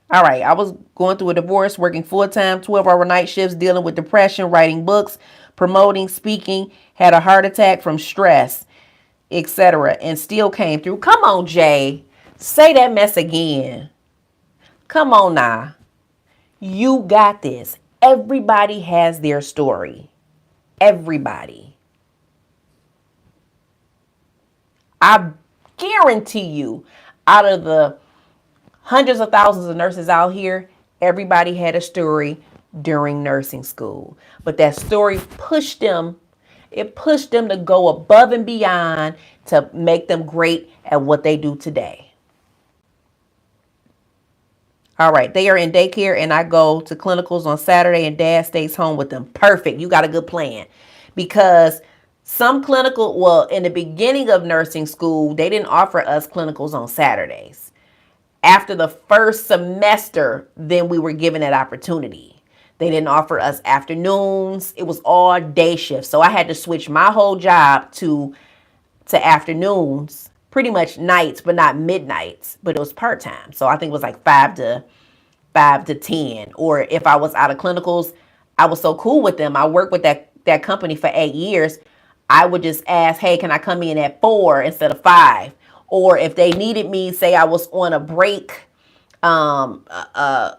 All right. I was going through a divorce, working full-time, 12-hour night shifts, dealing with depression, writing books, promoting, speaking, had a heart attack from stress, etc. And still came through. Come on, Jay. Say that mess again. Come on now. You got this. Everybody has their story. Everybody. I guarantee you, out of the hundreds of thousands of nurses out here, everybody had a story during nursing school. But that story pushed them, it pushed them to go above and beyond to make them great at what they do today. All right, they are in daycare and I go to clinicals on Saturday and dad stays home with them. Perfect. You got a good plan. Because some clinical, well, in the beginning of nursing school, they didn't offer us clinicals on Saturdays. After the first semester, then we were given that opportunity. They didn't offer us afternoons. It was all day shifts. So I had to switch my whole job to afternoons, pretty much nights, but not midnights, but it was part-time. So I think it was like 5 to 10. Or if I was out of clinicals, I was so cool with them. I worked with that company for 8 years. I would just ask, hey, can I come in at 4 instead of 5? Or if they needed me, say I was on a break, some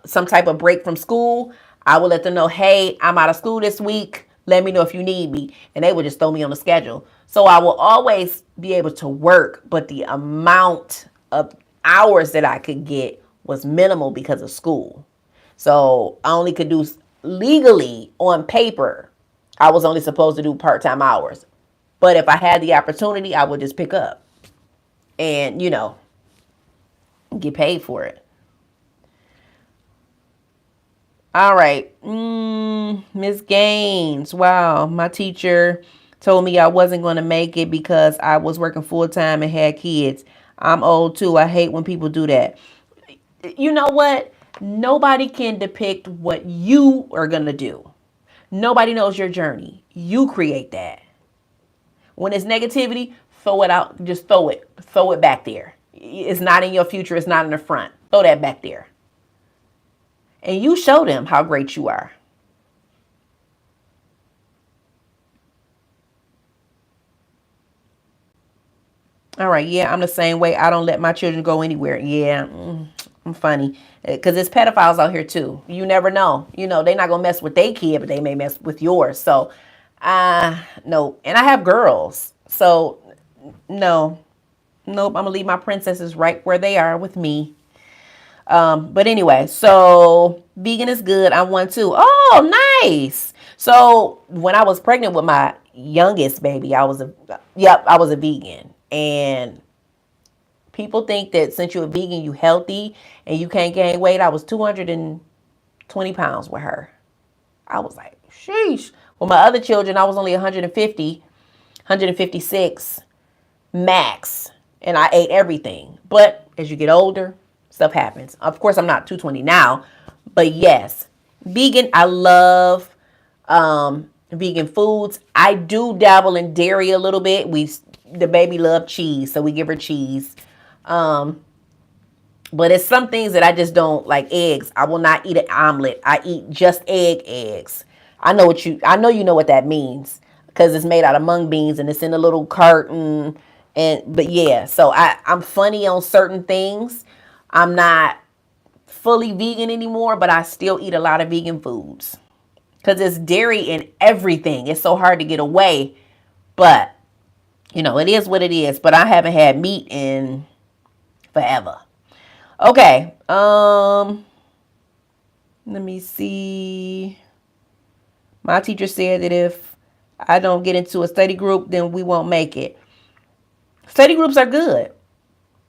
type of break from school, I would let them know, hey, I'm out of school this week. Let me know if you need me. And they would just throw me on the schedule. So I will always be able to work, but the amount of hours that I could get was minimal because of school. So I only could do legally on paper. I was only supposed to do part-time hours. But if I had the opportunity, I would just pick up and, get paid for it. All right. Miss Gaines. Wow. My teacher told me I wasn't going to make it because I was working full time and had kids. I'm old too. I hate when people do that. You know what? Nobody can depict what you are going to do. Nobody knows your journey. You create that. When it's negativity, throw it out. Just throw it. Throw it back there. It's not in your future. It's not in the front. Throw that back there. And you show them how great you are. All right. Yeah, I'm the same way. I don't let my children go anywhere. Yeah, I'm funny. Because there's pedophiles out here too. You never know. They're not going to mess with their kid, but they may mess with yours. So, no. And I have girls. So, no. Nope. I'm going to leave my princesses right where they are with me. But anyway, so vegan is good. I want to. Oh, nice. So when I was pregnant with my youngest baby, I was a vegan. And people think that since you're a vegan, you healthy and you can't gain weight. I was 220 pounds with her. I was like, sheesh. With my other children, I was only 150, 156 max. And I ate everything. But as you get older, stuff happens. Of course, I'm not 220 now. But yes, vegan. I love vegan foods. I do dabble in dairy a little bit. The baby loves cheese, so we give her cheese. But it's some things that I just don't like. Eggs. I will not eat an omelet. I eat just eggs. I know you know what that means because it's made out of mung beans and it's in a little carton. But yeah, so I'm funny on certain things. I'm not fully vegan anymore, but I still eat a lot of vegan foods because there's dairy in everything. It's so hard to get away, but it is what it is. But I haven't had meat in forever. Okay. Let me see. My teacher said that if I don't get into a study group, then we won't make it. Study groups are good.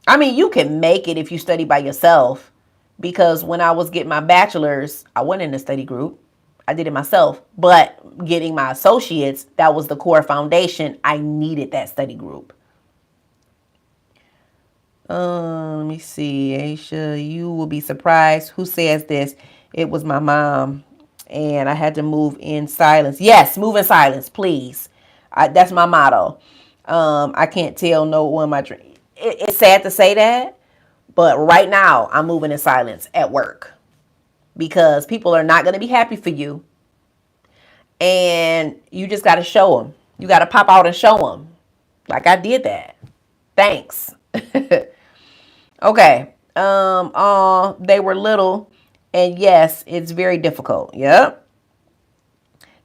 I mean, you can make it if you study by yourself. Because when I was getting my bachelor's, I wasn't in a study group. I did it myself. But getting my associates, that was the core foundation. I needed that study group. Let me see. Aisha, you will be surprised. Who says this? It was my mom. And I had to move in silence. Yes, move in silence, please. That's my motto. I can't tell no one my dream. It's sad to say that, but right now I'm moving in silence at work because people are not going to be happy for you. And you just got to show them. You got to pop out and show them. Like I did that. Thanks. Okay. They were little. And yes, it's very difficult. Yep.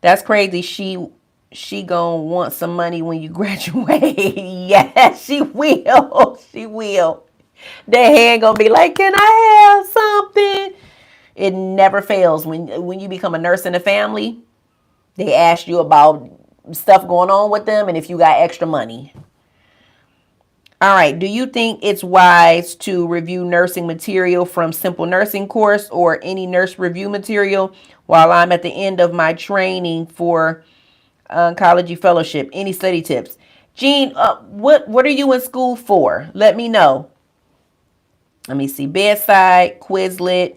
That's crazy. She she gonna want some money when you graduate. Yes, she will. She will. That hand gonna be like, can I have something? It never fails. When you become a nurse in the family, they ask you about stuff going on with them and if you got extra money. All right. Do you think it's wise to review nursing material from Simple Nursing course or any nurse review material while I'm at the end of my training for oncology fellowship? Any study tips? Jean, what are you in school for? Let me know. Let me see. Bedside, Quizlet.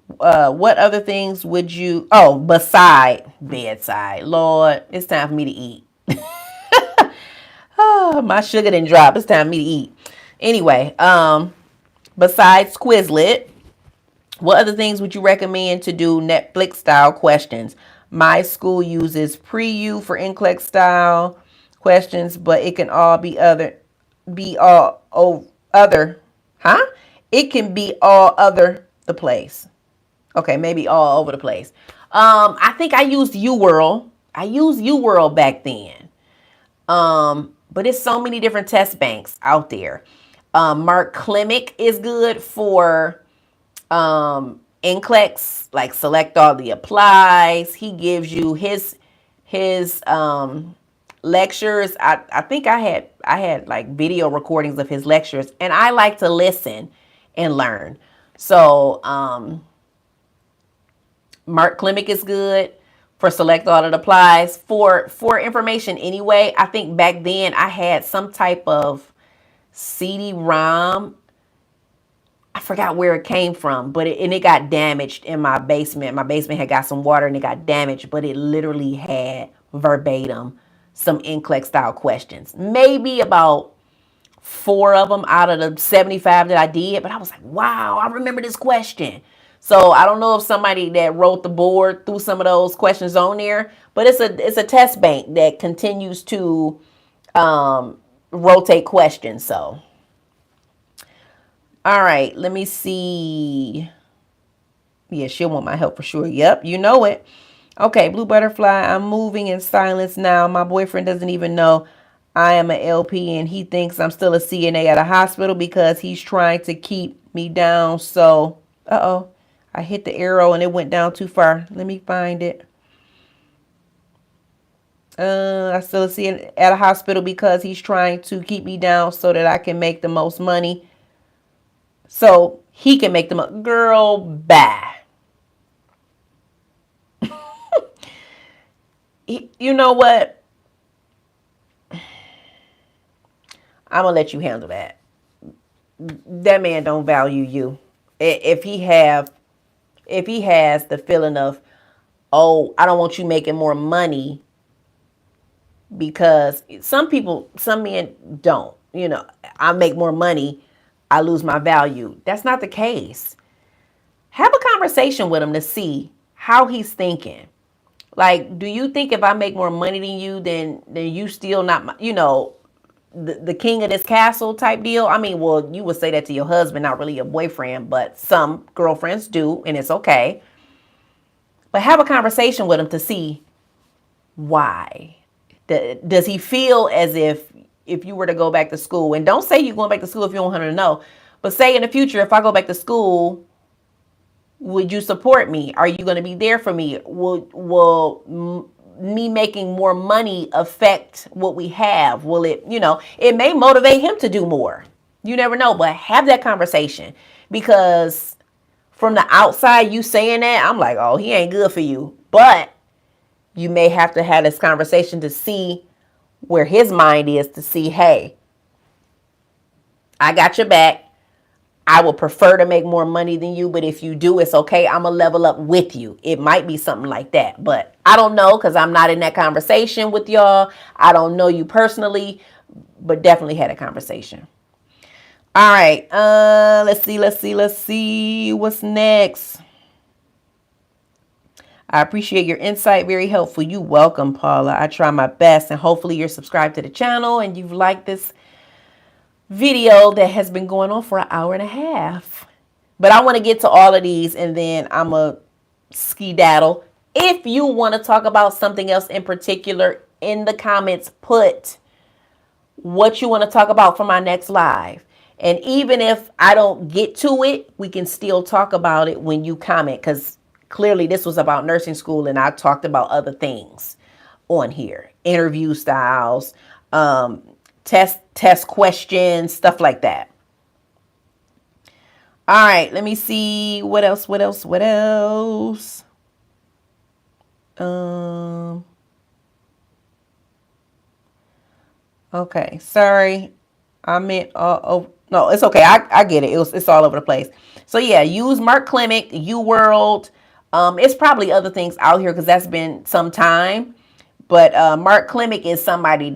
What other things would you? Oh, beside bedside. Lord, it's time for me to eat. Oh, my sugar didn't drop. It's time for me to eat. Anyway, besides Quizlet, what other things would you recommend to do Netflix style questions? My school uses Preview for NCLEX style questions, but it can all be all other, huh? It can be all other the place. Okay, maybe all over the place. I think I used UWorld. I used UWorld back then. But it's so many different test banks out there. Mark Klimick is good for NCLEX, like select all the applies. He gives you his lectures. I think I had like video recordings of his lectures, and I like to listen and learn. So Mark Klimick is good for select all that applies. For information anyway, I think back then I had some type of CD-ROM. I forgot where it came from, but it got damaged in my basement. My basement had got some water and it got damaged, but it literally had verbatim some NCLEX style questions. Maybe about 4 of them out of the 75 that I did, but I was like, wow, I remember this question. So I don't know if somebody that wrote the board threw some of those questions on there, but it's a test bank that continues to rotate questions. So, all right, let me see. Yeah, she'll want my help for sure. Yep, you know it. Okay, Blue Butterfly, I'm moving in silence now. My boyfriend doesn't even know I am an LP and he thinks I'm still a CNA at a hospital because he's trying to keep me down. So, uh-oh. I hit the arrow and it went down too far. Let me find it. I still see it at a hospital because he's trying to keep me down so that I can make the most money. So he can make the most. Girl, bye. You know what? I'm going to let you handle that. That man don't value you. If he has the feeling of, oh, I don't want you making more money, because some men don't, I make more money, I lose my value. That's not the case. Have a conversation with him to see how he's thinking. Like, do you think if I make more money than you, then you still not, the king of this castle type deal? I mean, well, you would say that to your husband, not really your boyfriend, but some girlfriends do, and it's okay. But have a conversation with him to see why. Does he feel as if you were to go back to school, and don't say you're going back to school if you don't want him to know, but say in the future, if I go back to school, would you support me? Are you going to be there for me? Will me making more money affect what we have? Will it, it may motivate him to do more. You never know, but have that conversation, because from the outside, you saying that, I'm like, oh, he ain't good for you. But you may have to have this conversation to see where his mind is, to see, hey, I got your back. I would prefer to make more money than you, but if you do, it's okay. I'm going to level up with you. It might be something like that, but I don't know, because I'm not in that conversation with y'all. I don't know you personally, but definitely had a conversation. All right. Let's see. What's next? I appreciate your insight. Very helpful. You welcome, Paula. I try my best, and hopefully you're subscribed to the channel and you've liked this video that has been going on for an hour and a half. But I want to get to all of these, and then I'm a skedaddle. If you want to talk about something else in particular, in the comments, put what you want to talk about for my next live. And even if I don't get to it, we can still talk about it when you comment, because clearly this was about nursing school and I talked about other things on here. Interview styles, test questions, stuff like that. All right, let me see what else. Okay, sorry. I meant oh no, it's okay. I get it. It's all over the place. So yeah, use Mark Klimick, UWorld. It's probably other things out here because that's been some time. But Mark Klimick is somebody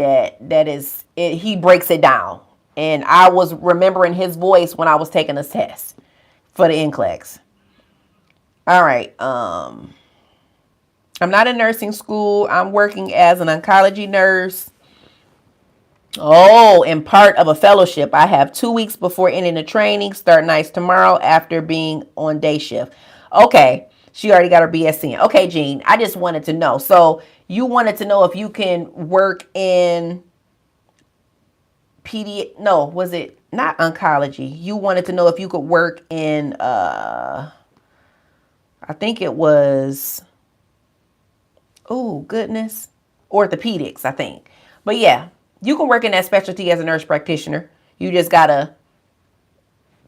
he breaks it down. And I was remembering his voice when I was taking this test for the NCLEX. All right. I'm not in nursing school. I'm working as an oncology nurse. Oh, and part of a fellowship. I have 2 weeks before ending the training. Start nights tomorrow after being on day shift. Okay. She already got her BSc in. Okay, Jean. I just wanted to know. So you wanted to know if you can work in no, was it not oncology? You wanted to know if you could work in I think it was, oh goodness, orthopedics, I think. But yeah, you can work in that specialty as a nurse practitioner. You just gotta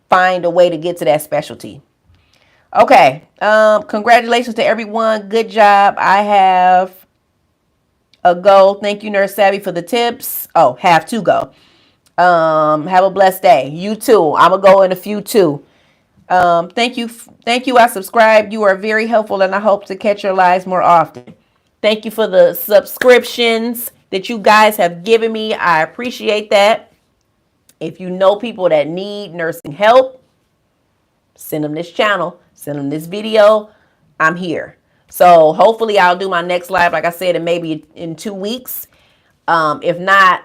find a way to get to that specialty. Okay. Congratulations to everyone. Good job. I have a go. Thank you, Nurse Savvy, for the tips. Oh, have to go. Have a blessed day. You too. I'm gonna go in a few too. Thank you. Thank you. I subscribed. You are very helpful and I hope to catch your lives more often. Thank you for the subscriptions that you guys have given me. I appreciate that. If you know people that need nursing help, send them this channel, send them this video. I'm here. So hopefully I'll do my next live, like I said, in maybe in 2 weeks. If not,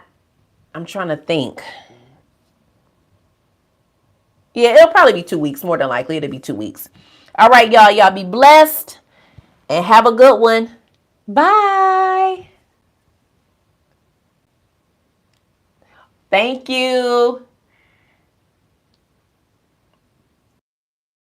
I'm trying to think. Yeah, it'll probably be 2 weeks. More than likely, it'll be 2 weeks. All right, y'all. Y'all be blessed and have a good one. Bye. Thank you.